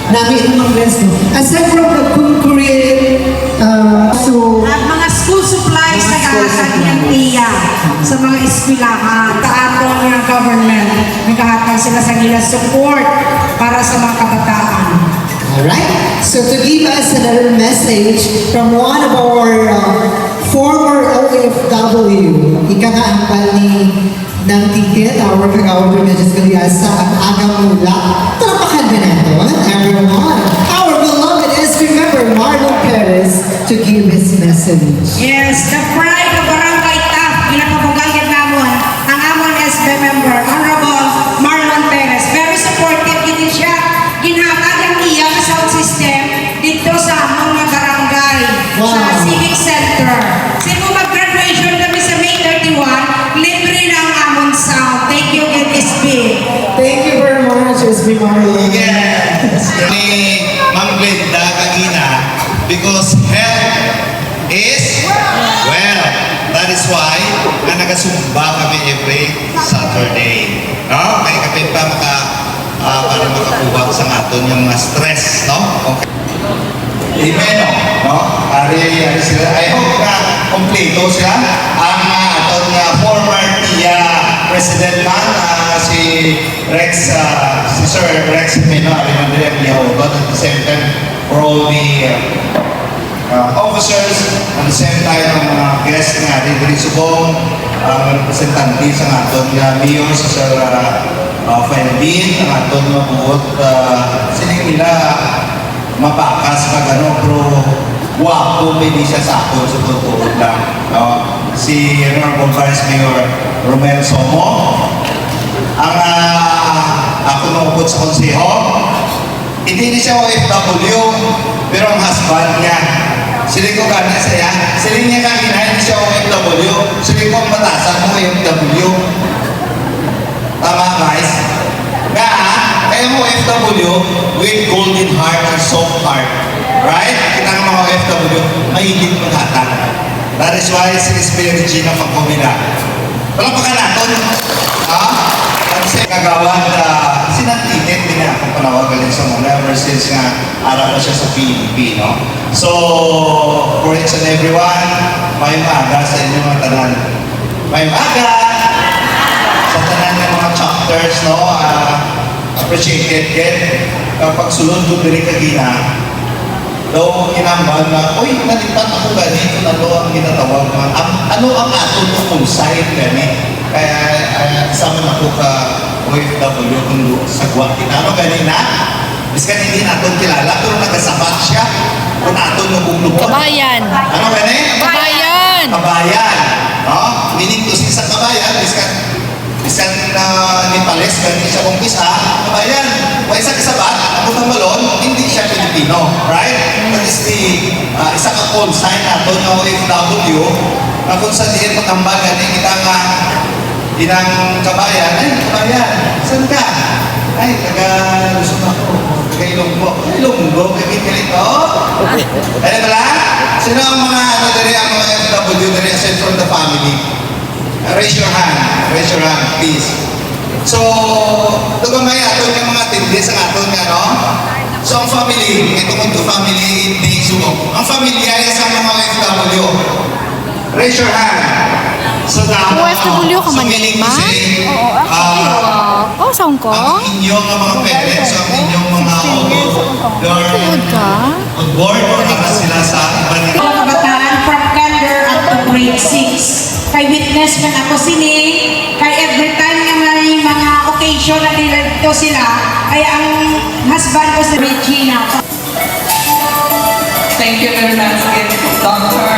Namin ang resto. Aside from the concrete, so At mga school supplies na kahatag niyang tiya sa mga eskwelahan, kaatong ng government, nagkahatag sila sa nila support para sa mga kabataan. alright. So to give us another message from one of our former OFW, ika nga ang pali ng ticket, our kagawad Remedios Ayasa ang agang mula. Talapakan din natin, everyone. Our beloved SB member, Marlon Perez, to give his message. Yes, the pride of Barangay Taf, ginapabugagin namon ang amon SB member, Honorable Marlon Perez. Very supportive din siya. Ginhatag ang iya sa sound system dito sa among mga barangay, Wow. sa Civic Center. Kung mag-graduation kami sa May 31, libre na ang amon sound. Thank you, SB. Thank you very much, SB Marlon. Yes, ni Ma'am Glenda Kagina, because health is wealth. That is why na nagasumba kami every Saturday. No? Kaya kami pa para makakuha sa aton yung mga stress, no? Okay. Amen, no? Ari sila. I hope na kompleto sila. Ang aton nga former TIA President man, si Rex, si Sir Rex Meno, ari man din ang Yahogot at the same time for all the officers, at the same time ang mga guests nga dito subong ang representante sa aton nga Mayor si Sir Fainbin, ang aton nga buot sining nila mapakas pag ano, pero wapo hindi siya sa aton sa totoo. Maglinda. Si Honorable Vice Mayor Romel Somo, ang ako nungkot sa konseho, hindi siya OFW, pero ang husband niya. Sili ko kanya saya, sili niya kanina, hindi siya OFW, sili ko ang batasan mo OFW. Tama guys? Kaya mo OFW with golden heart and soft heart. Right? Kita ng mga OFW, mahilig maghatag. That is why si Espiritu Regina Pagkumina. Palapakan natin. Kasi kagawad, sinantinit din na akong panawagan sa mga ever since nga araw na siya sa PNP, no? So, for each and everyone, may maaga sa inyong mga tanan. May maaga sa tanan ng mga chapters, no? Appreciated din. Kapag sulod ko diri kagina, daw kinambal na, uy, nalipat ako ganito na to ang ginatawag na, ano ang ato kung side gani? Kaya sama na ko ka OFW kung sagwa kinano ganina. Biskan hindi natin kilala, pero nagasabat siya. Kung natin nabuglupan. Kabayan. Ano gani? Kabayan. Kabayan. No? Meaning to sa kabayan, biskan na Nepales, ganito siya kung isa, kabayan. Kung isa kasabat, ang utang balon, hindi siya Pilipino. Right? That is the isa ka call sign natin ng OFW na kung saan diin makambagan, kita nga inang kabayan, ay kabayan, saan ka? Ay, taga-Luzon ako, taga-Ilonggo. Ilonggo, kagit-kalito. Ano pala? Sino ang mga dari ang mga FW dari aside from the family? Raise your hand. Raise your hand, please. So, tugamay ato yung mga tindis ang ato nga, no? So, ang family, ito kung to family, hindi sumo. Ang familia sa mga FW. Raise your hand. So, OFW ka man din, ma? Oo, saan ko? ang inyong mga parents, ang inyong mga Tuod ka? on board or para sila sa iba nila. Mga kabataan from kinder up to grade 6. Kay witness man ako sini, kay every time nga may mga occasion na dito sila, ay ang husband ko si Regina. Thank you very much, Dr.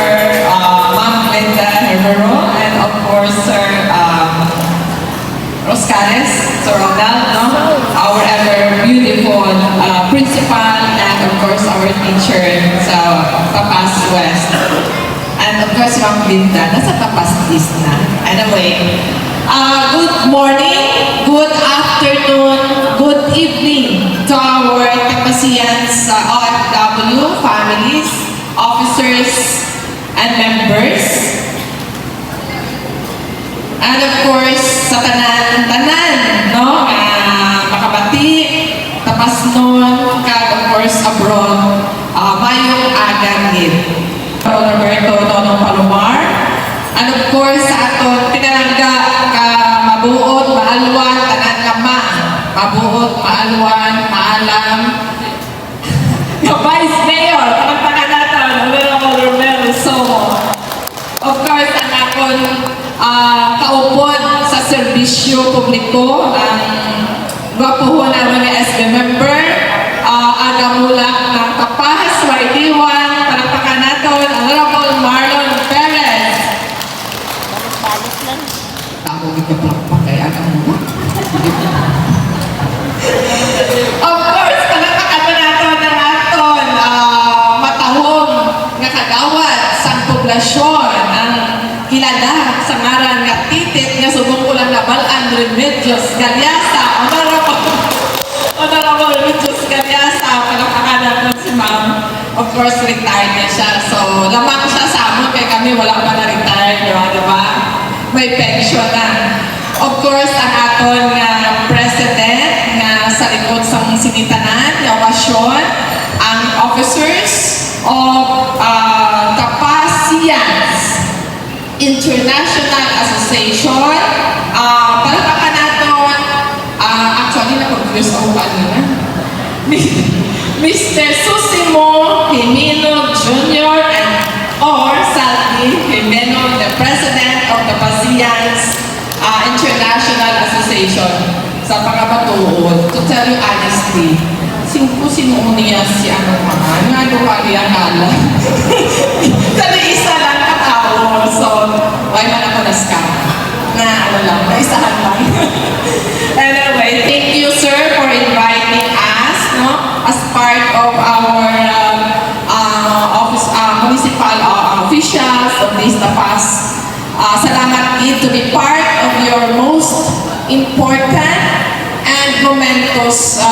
Ma'am Linda Herrero, and of course, Sir Roscares, Sir Ronald, no? Our ever beautiful principal, and of course, our teacher sa Tapas West. And of course, Ma'am Linda, nasa Tapas East na. Anyway, good morning, good afternoon, good evening to our Tapasians OFW families, officers, and members. And of course, sa tanan-tanan, no? Makabati, tapas nun, kag of course abroad, mayong agangit. Roberto Nonong Palomar. And of course, sa aton, pinalangga ka mabuot, maalwan, tanan kama. Mabuot, maalwan, maalam. Yung Vice Mayor, pagpakan natin, Honorable Romel Somo. Of course, ang akon kaupod sa serbisyo publiko, ang gwapuhon na mga SB member, agamulak ng Tapas, Wardiwan, palakpakan natin, Honorable Marlon Perez. Tako gigapalakpak kay agamulak. Of course, palakpakan natin ng aton matahong nga kagawad sa poblasyon, ang kilala sa ngaran nga titit nga subong ulang nabalaan Remedios Galiasa. Honorable Remedios Galiasa, palakpakan natin si Ma'am. Of course, retired na siya. So, lamang siya sa amon kaya kami wala pa na-retired, di ba? May pension na. Of course, ang aton nga president nga sa likod sa sinitanan, yawasyon, ang officers of Tapasians International Association. Palakpakan natin, actually, na-confuse ako kanina. Mr. Susimo Jimeno Jr. and or Saldi Jimeno, the President of the Tapasians International Association. Sa pagkabatuod, to tell you honestly, sino niya si ano mga, nga doon kaya kala. Dali isa lang katawa. sa Tapas. Salamat Gid to be part of your most important and momentous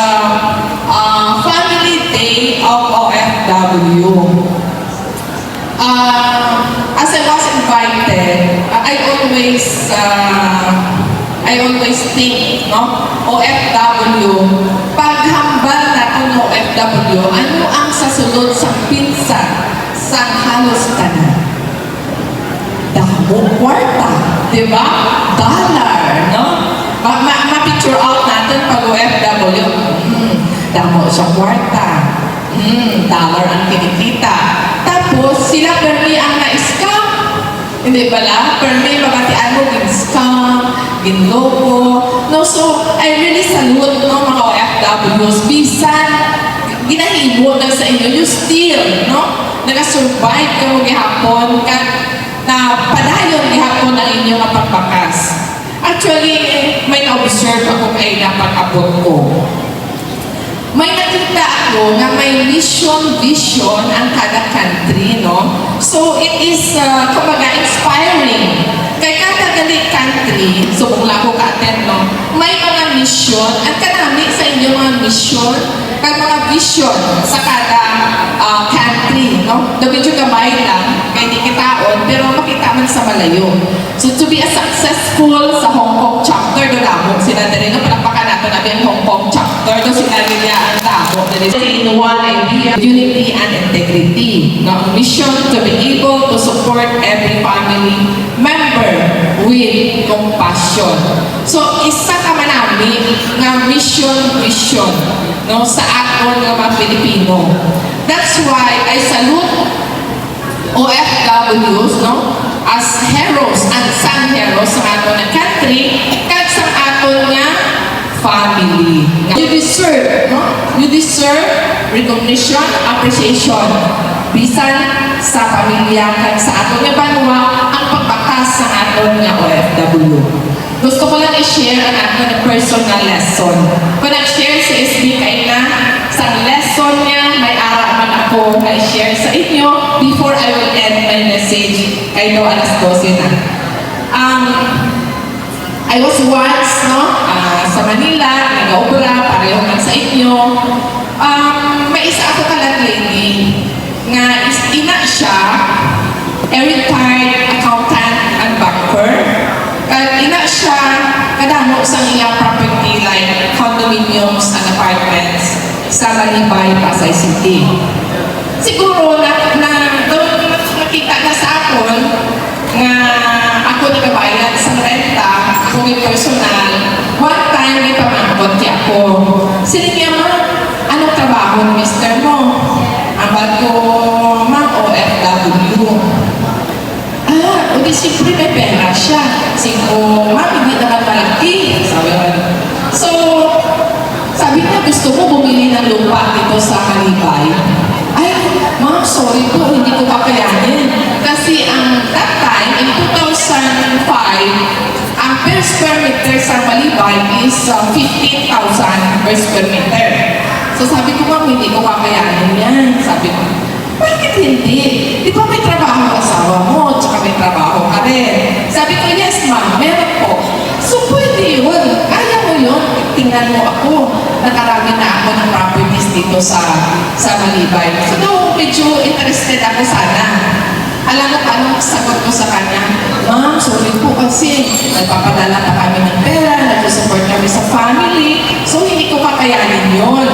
family day of OFW. As I was invited, I always think, no, OFW, paghambal natin ng OFW, ano ang sasunod sa pinsan sa halos tanan? Damo kwarta, di ba? Dollar, no? Ma-picture out natin pag OFW, damo sa kwarta, dollar ang kinikita. Tapos, sila permi ang na-scam. Hindi bala? Permi, mabatian mo, gin-scam, gin-logo. No, so, I really salute no, mga OFWs. Bisan, ginahimo lang sa inyo, you still, no? Nag-survive ka mo gihapon, na padayon gihapon ang inyong pagbakas. Actually, may na-observe ako kay napag-abot ko. May nakita ako na may mission, vision ang kada country, no? So, it is, kumbaga, inspiring. Kay kada gali country, subong lang ko ka-attend, no? May mga mission, at kanami sa inyong mga mission, kag mga vision sa kada country, no? The medyo gamay lang, kay di kitaon, pero makita man sa malayo. So, to be a successful sa Hong Kong chapter, do damo sila din, no? Palakpakan nato na yung Hong Kong chapter, do sila nila ang damo. In one idea, unity and integrity. No? Mission to be able to support every family member with compassion. So, isa ka man namin nga mission, no? Sa aton nga mga Pilipino. That's why I salute OFWs, no? As heroes and sun heroes sa aton na country, kag sa aton nga family. You deserve, no? You deserve recognition, appreciation. Bisan sa pamilya kag sa aton nga banwa ang pagbakas sa aton nga OFW. Gusto ko lang i-share ang aton na personal lesson. Kung nag-share sa SB kay na sa lesson niya, may ara man ako na i-share sa inyo before I will end my message. Kay no, alas 12 na. I was once, no, sa Manila, nag-aobra, pareho man sa inyo. May isa ako kalang lady nga ina siya, a retired accountant and banker. Ina siya, kadamo sa iyang property like condominiums and apartments sa Malibay, Pasay City. Siguro nakita na sa akon nga ako nagabayad sa renta, ako may personal. One time, may pamangkot niya ako. Sila niya, ma'am, anong trabaho ni mister mo? Ang bago, ma'am, OFW. O di siyempre may pera siya. Sino, ma'am, hindi naman malaki. So, sabi niya, gusto mo bumili ng lupa dito sa Malibay? Ay, ma'am, sorry po, hindi ko kakayanin. Kasi that time, in 2005, ang per square meter sa Malibay is 15,000 per square meter. So sabi ko, ma'am, hindi ko kakayanin yan. Sabi ko, bakit hindi? Di ba may trabaho ang asawa mo, tsaka may trabaho ka rin? Sabi ko, yes ma'am, meron po. So pwede yun. Kaya mo yun. Tingnan mo ako. Nakarami na ako ng properties dito sa Malibay. So no, medyo interested ako sana. Alam mo paano sagot ko sa kanya? Ma'am, sorry po kasi nagpapadala pa kami ng pera, nag-support kami sa family, so hindi ko kakayanin yun.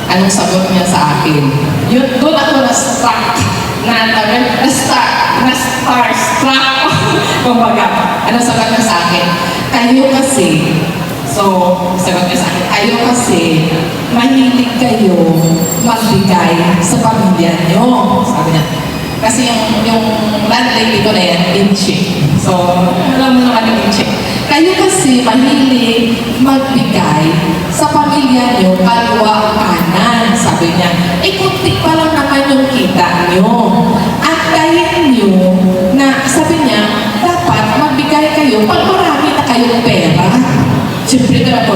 Anong sagot niya sa akin? Yun, doon ako na-struck. Na-starstruck. Kumbaga, anong sagot niya sa akin? Kayo kasi, sagot niya sa akin, kayo kasi, mahilig kayo magbigay sa pamilya niyo. Sabi niya, kasi yung landlady ko na yan, Inche. So, alam mo naman yung Inche. Kayo kasi mahilig magbigay sa pamilya nyo, kaliwa kanan, sabi niya. Kunti pa lang naman yung kita nyo. At kahit nyo, na sabi niya, dapat magbigay kayo pag marami na kayong pera. Siyempre ka po,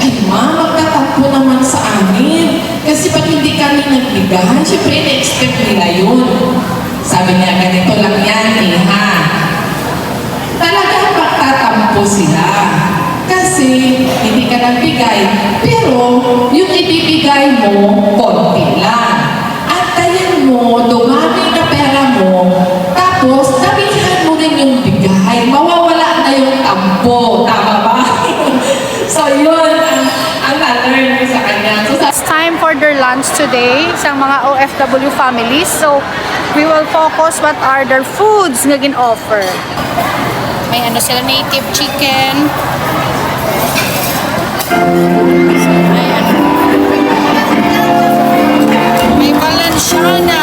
ay ma, magtatampo naman sa amin. Kasi pag hindi kami nagbigay, siyempre na-expect nila yun. Sabi niya, ganito lang yan. sila. Kasi hindi ka nagbigay, pero yung ibibigay mo, konti lang. At tayin mo, dumami na pera mo, tapos damihan mo rin yung bigay. Mawawala na yung tampo. Tama ba? So yun, ang na-learn ko sa kanya. So, It's time for their lunch today sa mga OFW families. So, we will focus what are their foods nga gin-offer. May ano sila, native chicken. May Valenciana.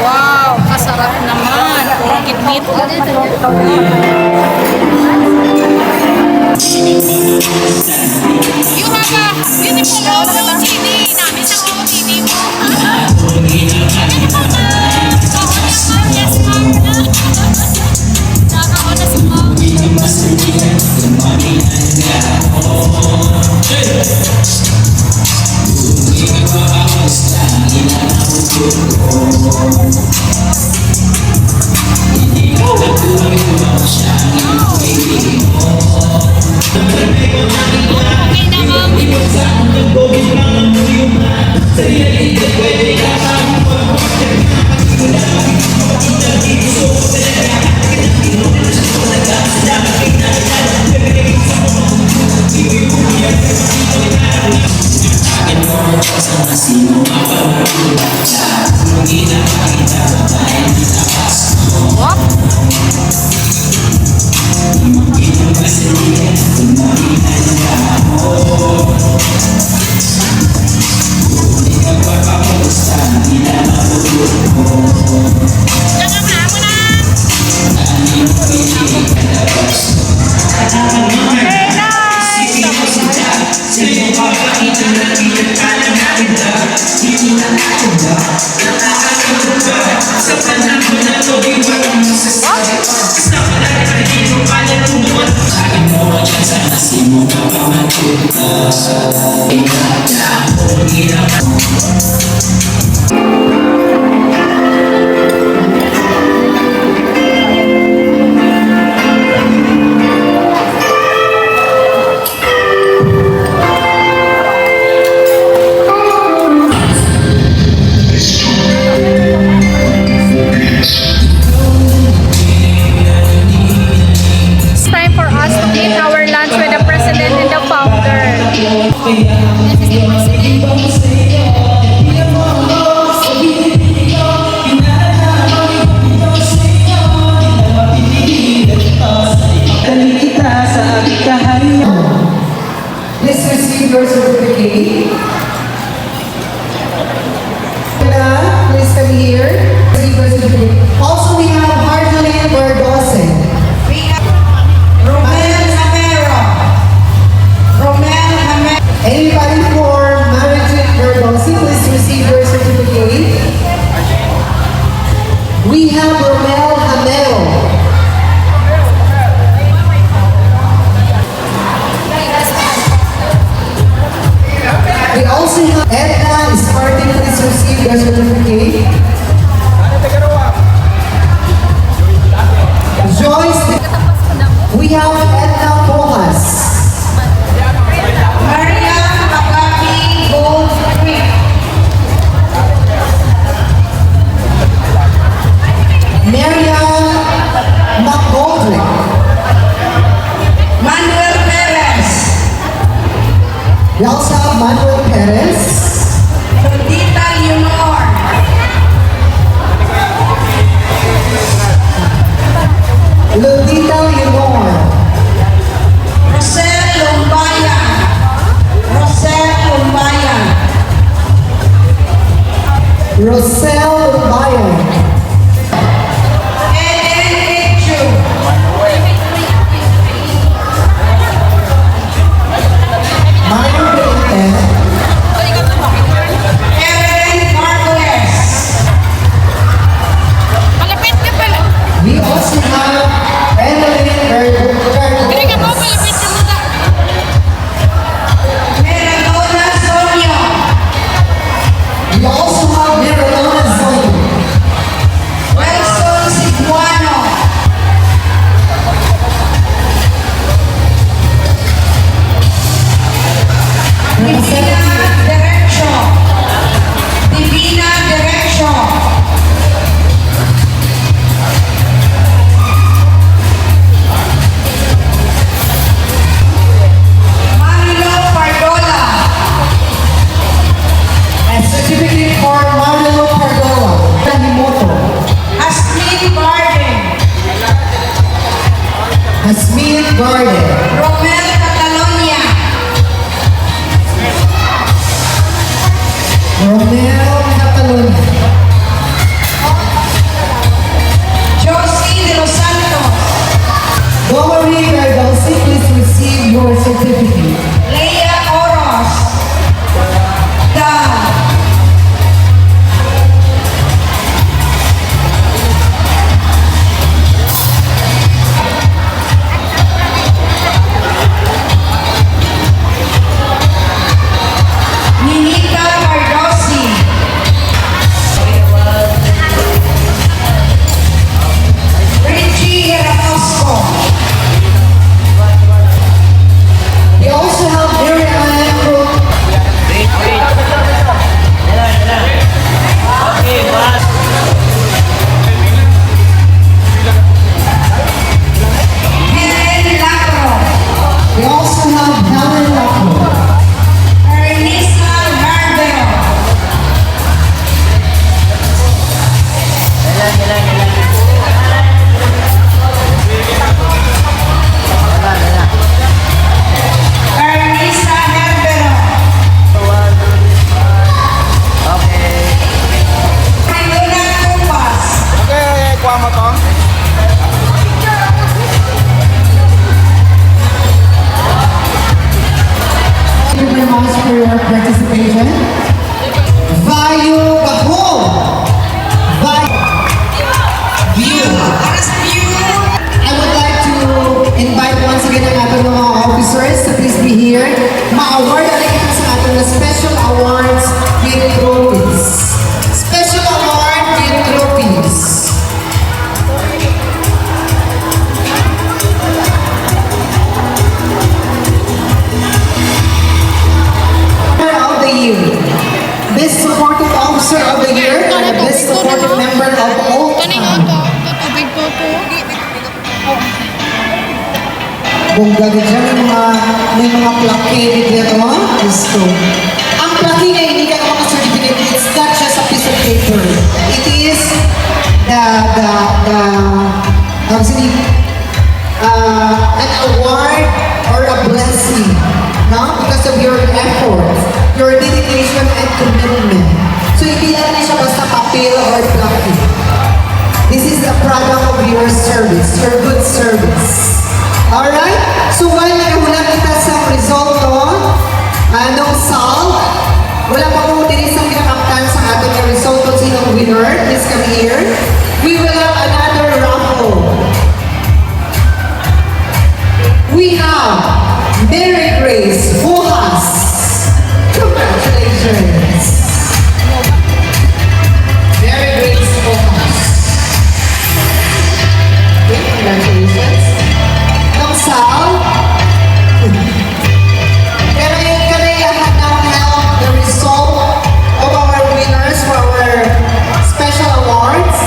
Wow, kasarap naman. Puro gitnit. You have a beautiful OOTD. Namin sa OOTD mo. Yes, ma'am. Nakakauna si ma'am. Okay na, ma'am. It's time for us to eat our lunch with the president and the founder. Please receive your certificate. Please come here. Receive your certificate. Also, we have Arjulene Bardose. We have Romel Hamero. Romel Hamero. Anybody for Marichin Bardose, please receive your certificate. We have Romel Hamero. We also have Edna is party, please receive your certificate. Joyce, we have Edna Pojas. Maria Magapi Gold Creek. Marian McGoldrick. Manuel Perez. We also have Manuel Perez. Lodita Leonor. Ludita Leonor. Rosel Lumbayan. Rosel Lumbayan. Rosel Bayan. Eden Richu. Mario Benitez. Evelyn Marquez. Malapit ka pala. We also have Evelyn Pili ka mo, Vergara. malapit ka muna. Maradona Sonio. We also have Maradona Zone. Wilson Siguano. Garden. Romel Catalonia. Romeo Catalonia. Josie de los Santos. Valerie Gardosi, please receive your certificate. Leia Oros. Dan. Ninita Cardosi. Richie Heracosco. We also have Miriam Crook. Helen Lacro. We also have Helen Lacro. Ernisa Harbero. Ernisa Harbero. Luna Tupas. Okay, kuha mo to. Thank you very much for your participation. Vayu Bahol. View. I would like to invite once again ang ating mga officers to please be here. Ma-award na kita sa ating na special awards with trophies. Special award with trophies. Of the year. Best supportive officer of the year and best supportive member of all Kaning time. auto, tubig po to. Bongga din siya, may mga plaque dito, ha? Gusto. Ang plaque na hindi ka mga certificate, it's not just a piece of paper. It is an award or a blessing, no? Because of your effort, your dedication and commitment. So hindi lang siya basta papel or plaque. This is the product of your service, your good service. Alright? So while nagahula kita sa result nung SAL, wala pa po din isang kinakaptan sa ating na result kung sinong winner. Please come here. We will have another raffle. We have Mary Grace Rojas. Congratulations. Mary Grace Rojas. Okay, congratulations. Nung Sal, pero yung kanila now have the result of our winners for our special awards.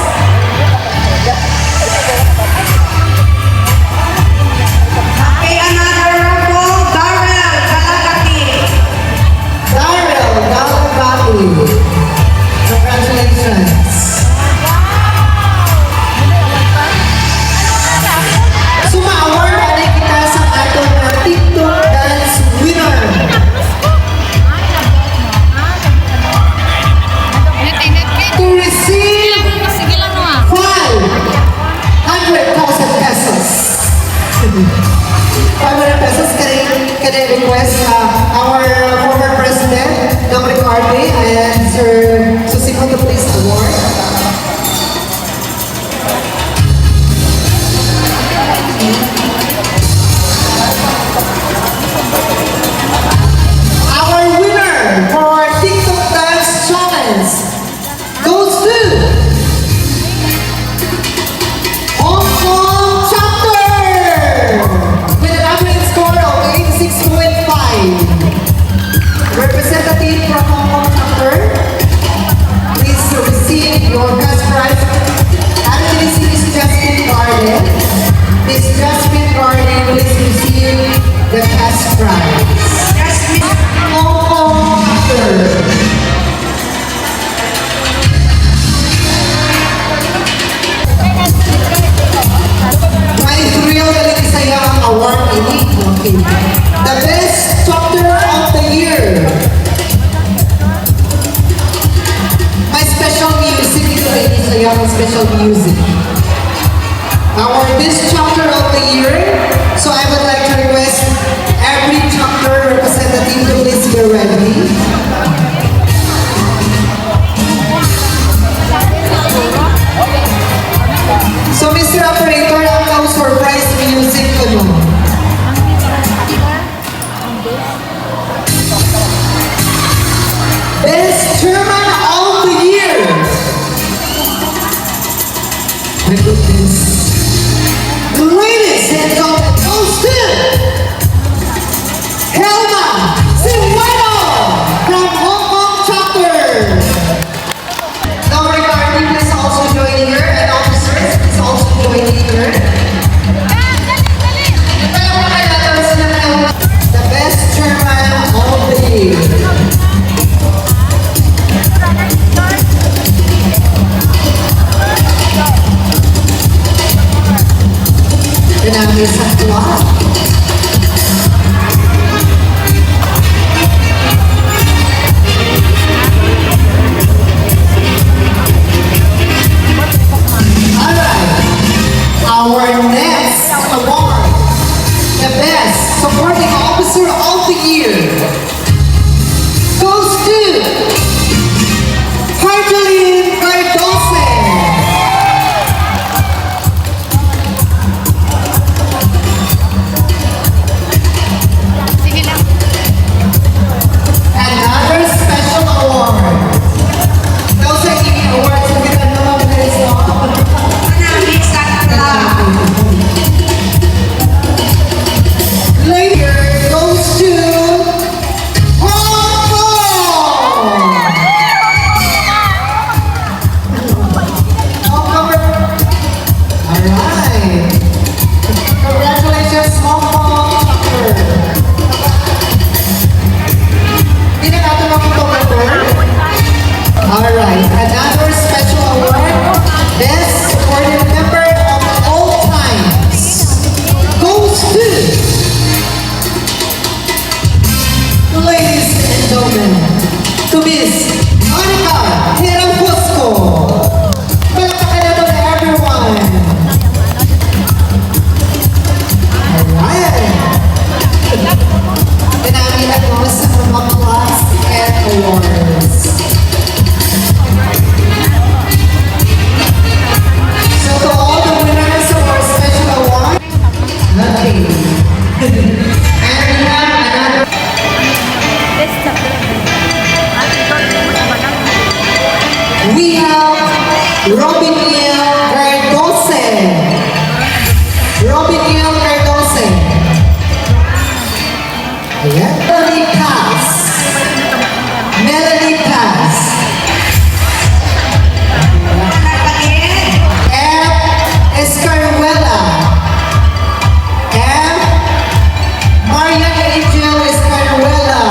Okay. The best chapter of the year. My special music dito ladies, I have a special music. Our best chapter of the year. So I would like to request every chapter representative to please be ready. So Mr. Operator, ang surprise music ko no. Best Chairman of the Year. My goodness. Ladies and gentlemen, Austin, Helma Sinueno from Hong Kong chapter. Now regarding is also joining her and officers is also joining her. The best chairman of the year. Pinamay sa tuwa. Our next award, the best supporting officer of the year, goes to Hardeline Cardoso. Another special award. Those are the awards that we can know this on. Later goes to Hong Kong. Hong Kong. Alright. Congratulations, Hong Kong chapter. Hindi na natin makapag-over. Alright. Another special award. Best supportive member of all times goes to, ladies and gentlemen, to Miss Anika Hirafusco. Palakpakan na to to everyone. Alright. Pinamit ako sa mga class and awards. So to all the winners of our special award, okay. And we have another. We have Robiniel Cardoso. Robiniel Cardoso. Ayan. Melanie Cass. Melanie Cass. F. Escaruela. F. Marian Angel Escaruela.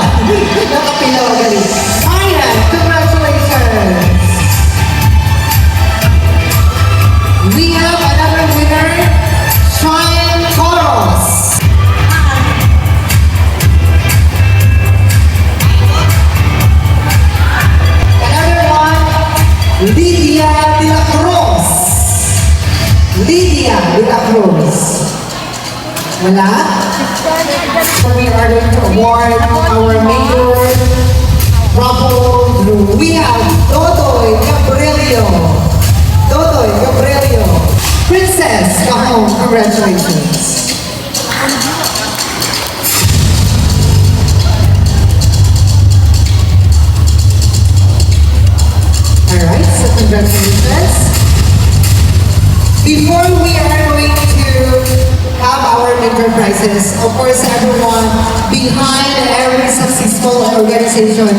Nakapilaw galing. Marian, congratulations. We have another winner, Sean Coros. Another one, Lydia de la Cruz. Lydia de la Cruz. Wala? So we are going to award our major raffle drew. We have Dodoy Gabrielio. Dodoy Gabrielio. Princess Cajon, congratulations. Alright, so congratulations. Before we are going to have our major prizes, of course everyone behind every successful organization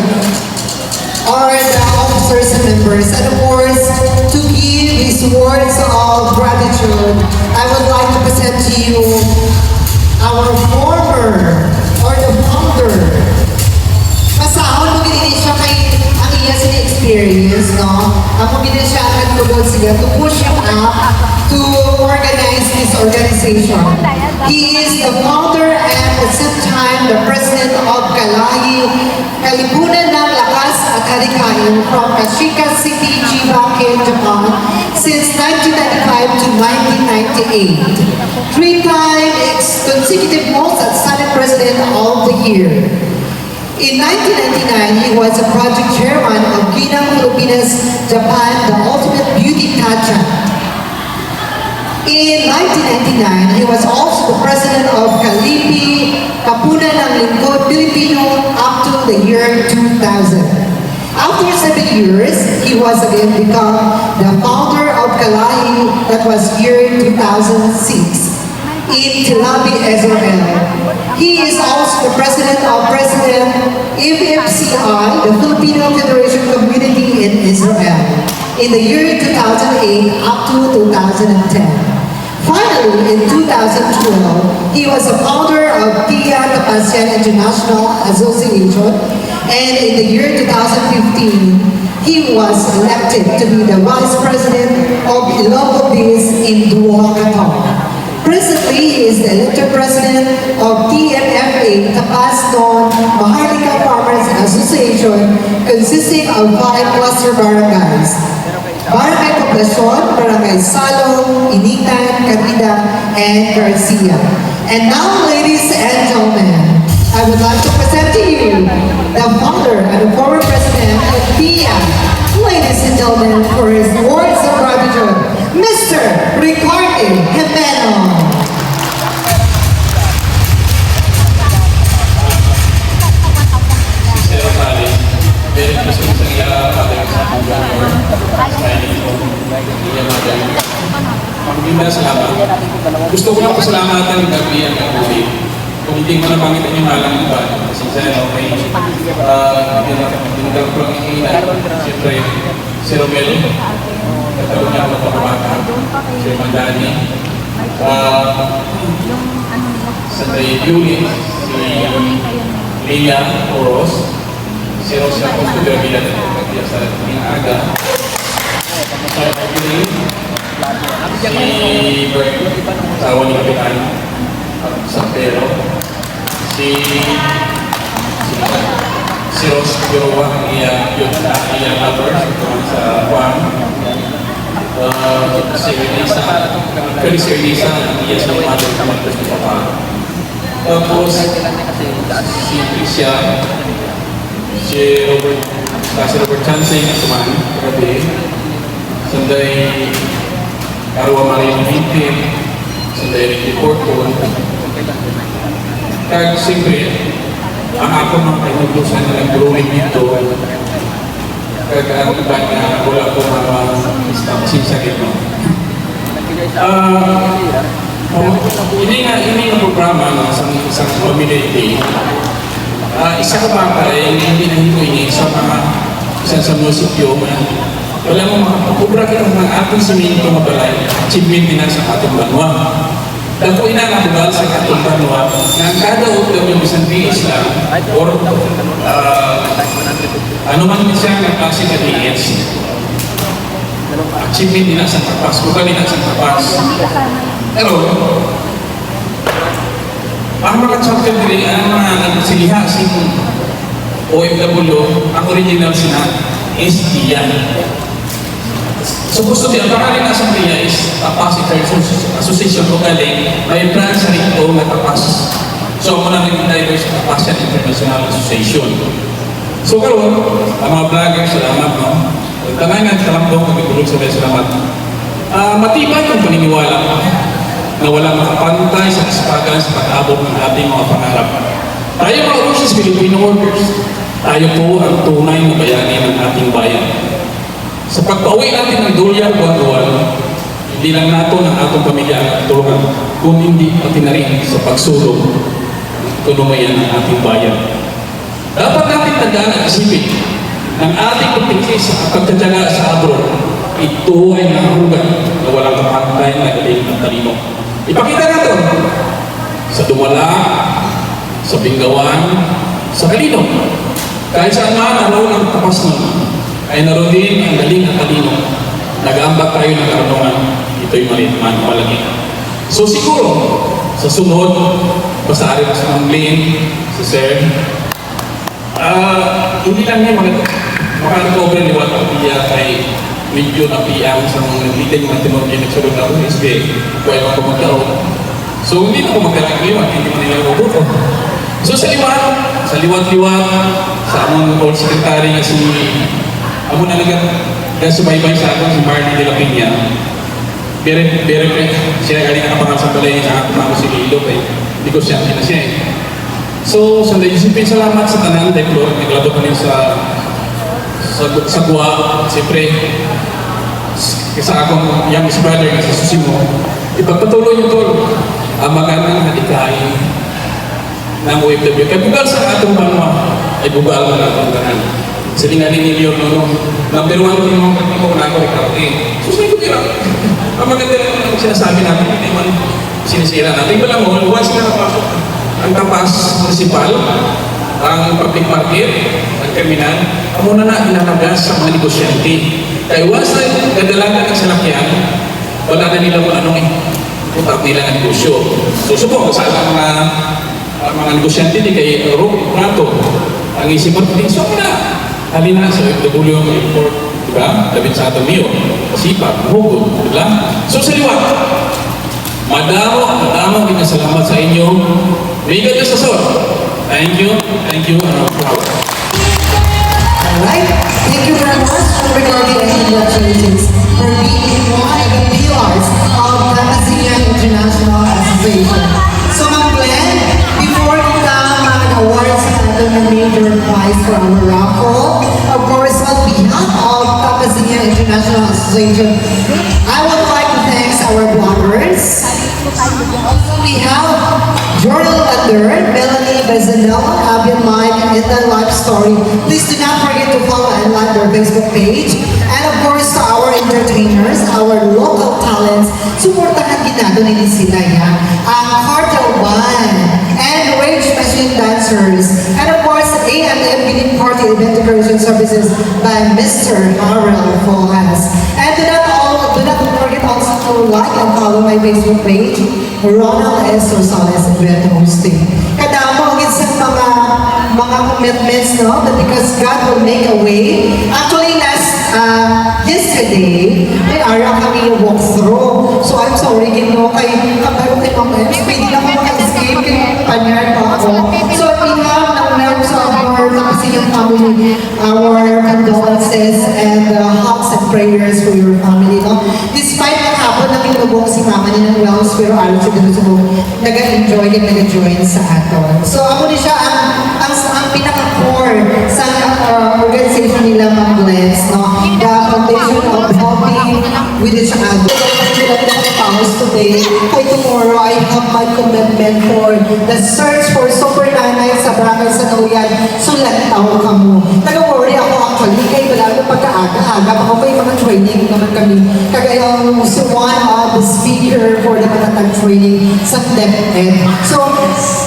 are the officers and members. And of course, to give these words of gratitude, I would like to present to you our former or the founder. Masahol mo gini siya kay ang iya sila experience, no? Ang mo gini siya nagtugod siya to push him up to organize this organization. He is the founder and at the same time the president of Kalipunan ng Lakas at Harikain from Ashika City, Chiba, Japan since 1995 to 1998. Three-time consecutive most outstanding president of the year. In 1999, he was a project chairman of Ginang Filipinas, Japan, the ultimate beauty pageant. In 1999, he was also the president of Kalipi, Kapunan ng Lingkod Pilipino up to the year 2000. After 7 years, he was again become the founder of Kalahi, that was year 2006. In Tilabi, Israel. He is also the president of FFCI, the Filipino Federation Community in Israel, in the year 2008 up to 2010. Finally, in 2012, he was a founder of TIA Tapasyan International Association, and in the year 2015, he was elected to be the vice president of Ilocos in Duo, Qatar. Presently, he is the elected president of TMFA, Tapasnon Maharlika Farmers Association, consisting of 5 cluster barangays. Barangay Poblacion, Barangay Salong, Initan, Carida, and Garcia. And now, ladies and gentlemen, I would like to present to you the founder and the former president of TIA. Ladies and gentlemen, for his words of gratitude, Mr. Ricardo Jimeno. Salamat. Gusto ko lang pasalamatan ng gabi ang gabi. Kung hindi ko nabanggit ang yung malang iba, kasi siya, okay, dinagdag ko lang iingat. Siyempre, si Romel, katulong niya ako pagpapabata, si Mandani, Sanday Yuli, si Leia Oros, si Rosia Costo de Avila, sa Aga, si Bert, asawa ni Kapitan San Pedro, si Ros Figueroa, ang iya lover sa Juan, si Elisa, ang iya sa mother sa Matos ni Papa. Tapos, si Tricia, si Robert Chansing, at tumahan, kagabi, Sanday Arwa Maria Mintin, Sanday Ricky Porton. Kaya siyempre, ang ako mga kainuglusan na nag-growing dito, kaya ang iba na wala po mga sinsakit mo. Hindi nga programa ng isang community. Isa ka ba ay hindi na hinuingi sa mga isang sa munisipyo wala mo makapagpubra kita ng ating simento mabalay achievement din sa atong banwa. Dako ina nga bugal sa atong banwa na kada utang yung isang DS lang or ano man siya ng klase ka DS achievement din sa tapas, bugal din sa tapas. Pero ang mga chapter din, ang mga nagsiliha sing OFW, ang original sina is TIA. So gusto din, ang pangalan na sa TIA is Tapas Association o galing, may branch sa rito na Tapas. So ako na rin tayo sa Tapas International Association. So karoon, ang mga vloggers, salamat, no? Tangangan, salamat po, magigulog sa salamat. Matibay yung paniniwala na walang makapantay sa kaspagan sa pag-abot ng ating mga pangarap. Tayo mga Roches Filipino workers, tayo po ang tunay na bayani ng ating bayan. Sa pagpauwi natin ng dolyar buwan-buwan, hindi lang nato ng atong pamilya ang tulungan, kung hindi pati na rin sa pagsulong ng ekonomiya ng ating bayan. Dapat natin tandaan at isipin ng ating pagtingin sa pagkatyaga sa abroad, ito ay nahugan na walang kapantay na galing ng talino. Ipakita natin sa Dumala, sa Bingawan, sa Kalino. Kahit saan man naroon ang tapas nun, ay naroon din ang galing ng talino. Nag-aambak tayo ng karunungan. Ito'y maliit man, malaki. So siguro, sa sunod, basta rin sa Ma'am Lynn, si Sir, hindi lang niya makarecover ni Wata Pia kay medyo napiyang sa mga naglitin ng tinurgi nagsulog na ako SB, kaya ako magkaroon. So hindi na ako magkaragliwat, hindi man nila mabuto. So sa liwat-liwat, sa among board secretary nga si amo na sumaybay sa akin si Marty de la Peña. Very siya galing ang pangalan sa balay sa ako si Lilo kay hindi ko siya na siya. So sa isipin salamat sa tanan dahil Lord naglado kami sa Gua, siyempre sa akong youngest brother nga sa Susimo, ipagpatuloy niyo tol ang magandang halikain ng OFW. Kaya bugal sa atong banwa ay bugal na atong tanan. Sa linganin ninyo, number 1 ko yung mga kapatid ko na ako, ikaw so sabi ko nila, ang maganda lang ang sinasabi natin, hindi man sinisira natin. Iba lang mo, once na napasok ang Tapas Municipal, ang public market, ang terminal, muna na inanagas sa mga negosyante. Kaya once na dadalagan ng salakyan, wala na nila kung anong utak nila ng negosyo. So subok, sa mga negosyante di kay Rato, ang isipan din, so na, halina sa OFW ang import, diba? Labit sa ato niyo, sipag, hugod, diba? So sa liwat, madamo, salamat sa inyo. May God bless us all. Thank you, and I'm proud. Alright, thank you very much for recording and congratulations for being one of the pillars of the ASEAN International Association. So Ma'am Glenn, before kita mag-awards natin ng major prize for our raffle, of course, on behalf of the ASEAN International Association, I would like to thank our bloggers. We have Jordan Lander, Melanie Bezanella, Abian Mike, and The Life Story. Please do not forget to follow and like their Facebook page. And of course, to our entertainers, our local talents, supportahan ginado nila sila yan. Ang Cartel One and Rage Machine Dancers. And of course, A&M Beginning Party Event Decoration Services by Mr. Harold Folas. And do not forget also to like and follow my Facebook page, Ronald S. Rosales Event Hosting. Kadamo agad sa mga commitments, no? But because God will make a way. Actually, yesterday, may araw kami yung walkthrough. So I'm sorry, kay kabaro kay Mama Ems, pwede na ako maka-escape, kay panyar pa ako. So we have members of our Tapasiyan family, our condolences and hugs and prayers for your family, no? Despite na hapon na pinubong si Mama niya ng Wells, pero alam siya dito sa nag-enjoy and nag-join sa aton. So ako din siya ang pinaka-core sa organization nila, Ma'am Bless, no? The foundation of helping with each other. Today, by tomorrow, I have my commitment for the search for super nanay sa barangay sa Nauyan. So, lantaw ka mo. Nag-worry ako actually, kaya wala na pagkaaga-aga. Ako pa yung mga training naman kami. Kagaya si one of the speaker for the Manatag training sa DepEd. So,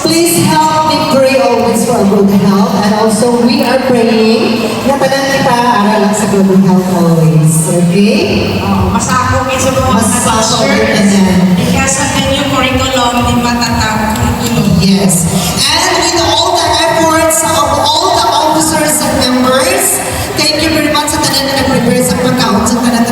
please help me pray always for good health. And also, we are praying na tanan kita aralan sa good health always. Okay? Masako kayo sa mga teachers. Because of the new curriculum in Matatag. Yes. And with all the efforts of all the officers and members, thank you very much sa tanan na nag-prepare sa pagkaon sa tanan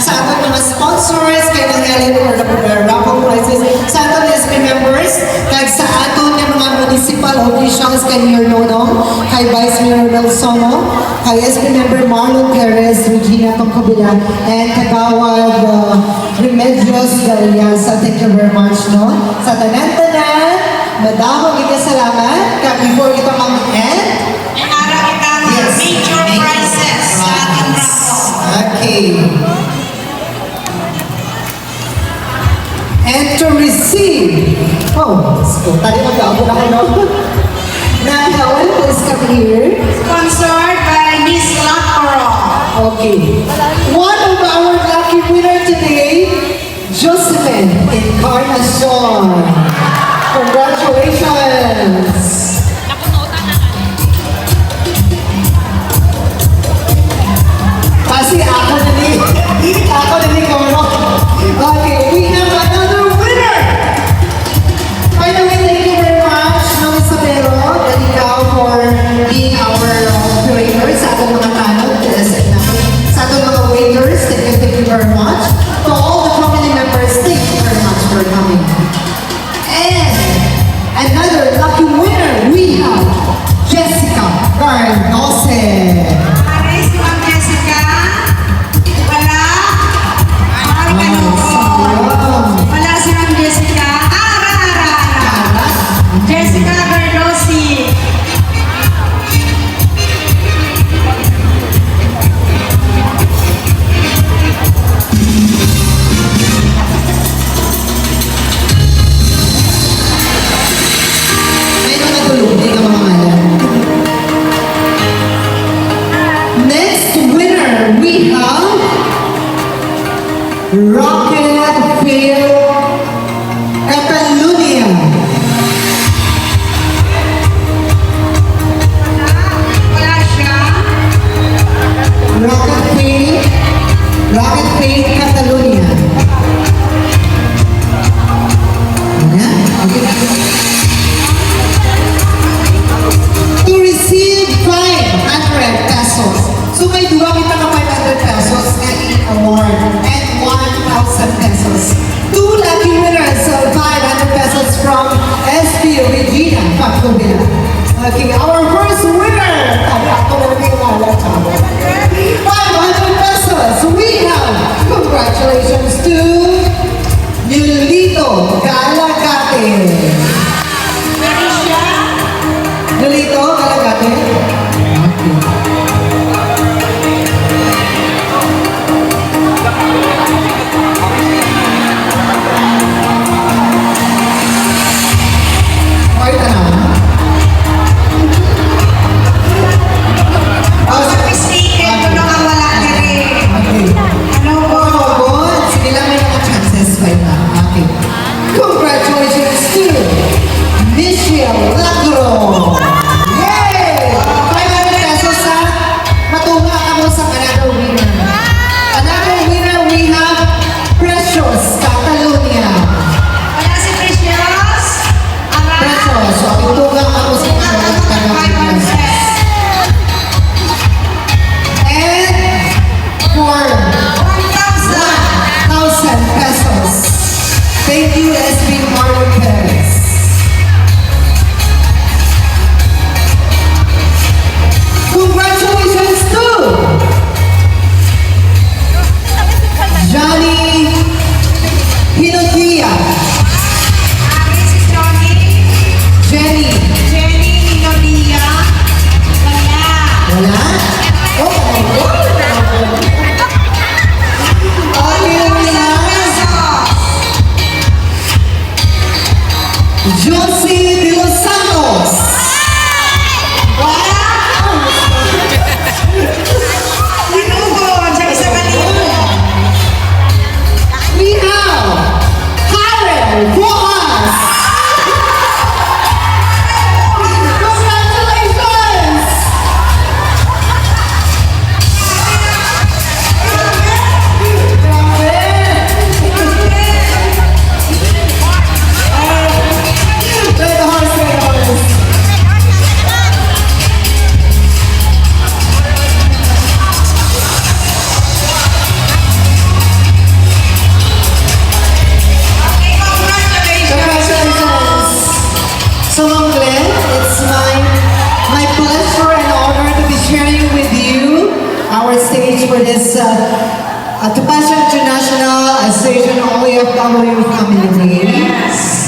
sa ating mga sponsors, kay nangyari for the raffle prizes, sa ating SB members, kag sa ating mga municipal officials, kay Mayor Nonong, kay Vice Mayor Nelsono, kay SB member Marlon Perez, Regina Tongkobila, and Kagawad Remedios Galiasa. Thank you very much, no? Sa tanan-tanan, madamang salamat. Before kita mag-end, major prizes sa ating raffle. okay. And to receive, tadi mag-aabot ako, no? Nahawal, please come here. Sponsored by Miss Lacro. Okay. One of our lucky winner today, Josephine Encarnacion. Congratulations. Kasi ako na ni Koro. Okay, we have another winner. Okay, our first winner. Ako na lang yung wala, 500 pesos. We have, congratulations to Nulito Galagate. Nulito Galagate. Congratulations to Michelle Lagro. Yay! 500 pesos ha. Matunga ka mo sa another winner. Another winner we have Precious Catalonia. Wala si Precious. Precious. So, matunga ka mo sa Catalonia. And for 1,000 pesos. Thank you, SB Marquez. Congratulations to Johnny Hinotia. Si Johnny. Jenny. Jenny Hinodia. Wala. Wala? Oh, okay, wala. Josie de los Santos. We have Karen Boas. Congratulations. Play the horse, play the horse. Congratulations. So, Ma'am Glenn, it's my pleasure and honor to be sharing with you our stage for this Topacio International Association OFW Family Day.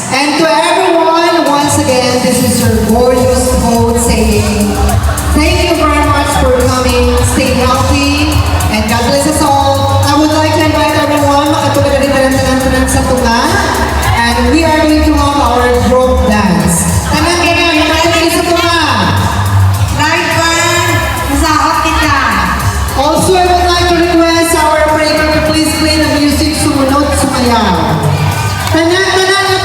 And to everyone, once again, this is your gorgeous quote saying, thank you very much for coming, stay healthy, and God bless us all. I would like to invite everyone, makatulad na rin tanan sa tunga, and we are going to have our group dance. Tanan ka na, makatulad sa tunga. Right one. Masahot kita. Also, I would like to request our operator to please play the music Sumunod Sumayaw. Tanan na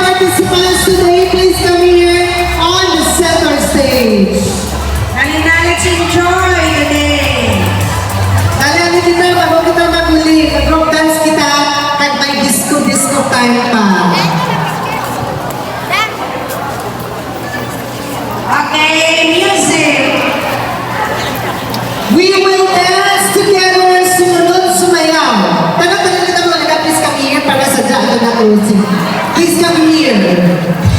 participants today, please come here on the center stage. Let's enjoy today. Dali kita, bago kita maguli, mag-group dance kita, at may disco time pa. Okay, music. We will dance together, Sumunod Sumayaw. Tanong kita mga please come here para sa dyan na Please come here.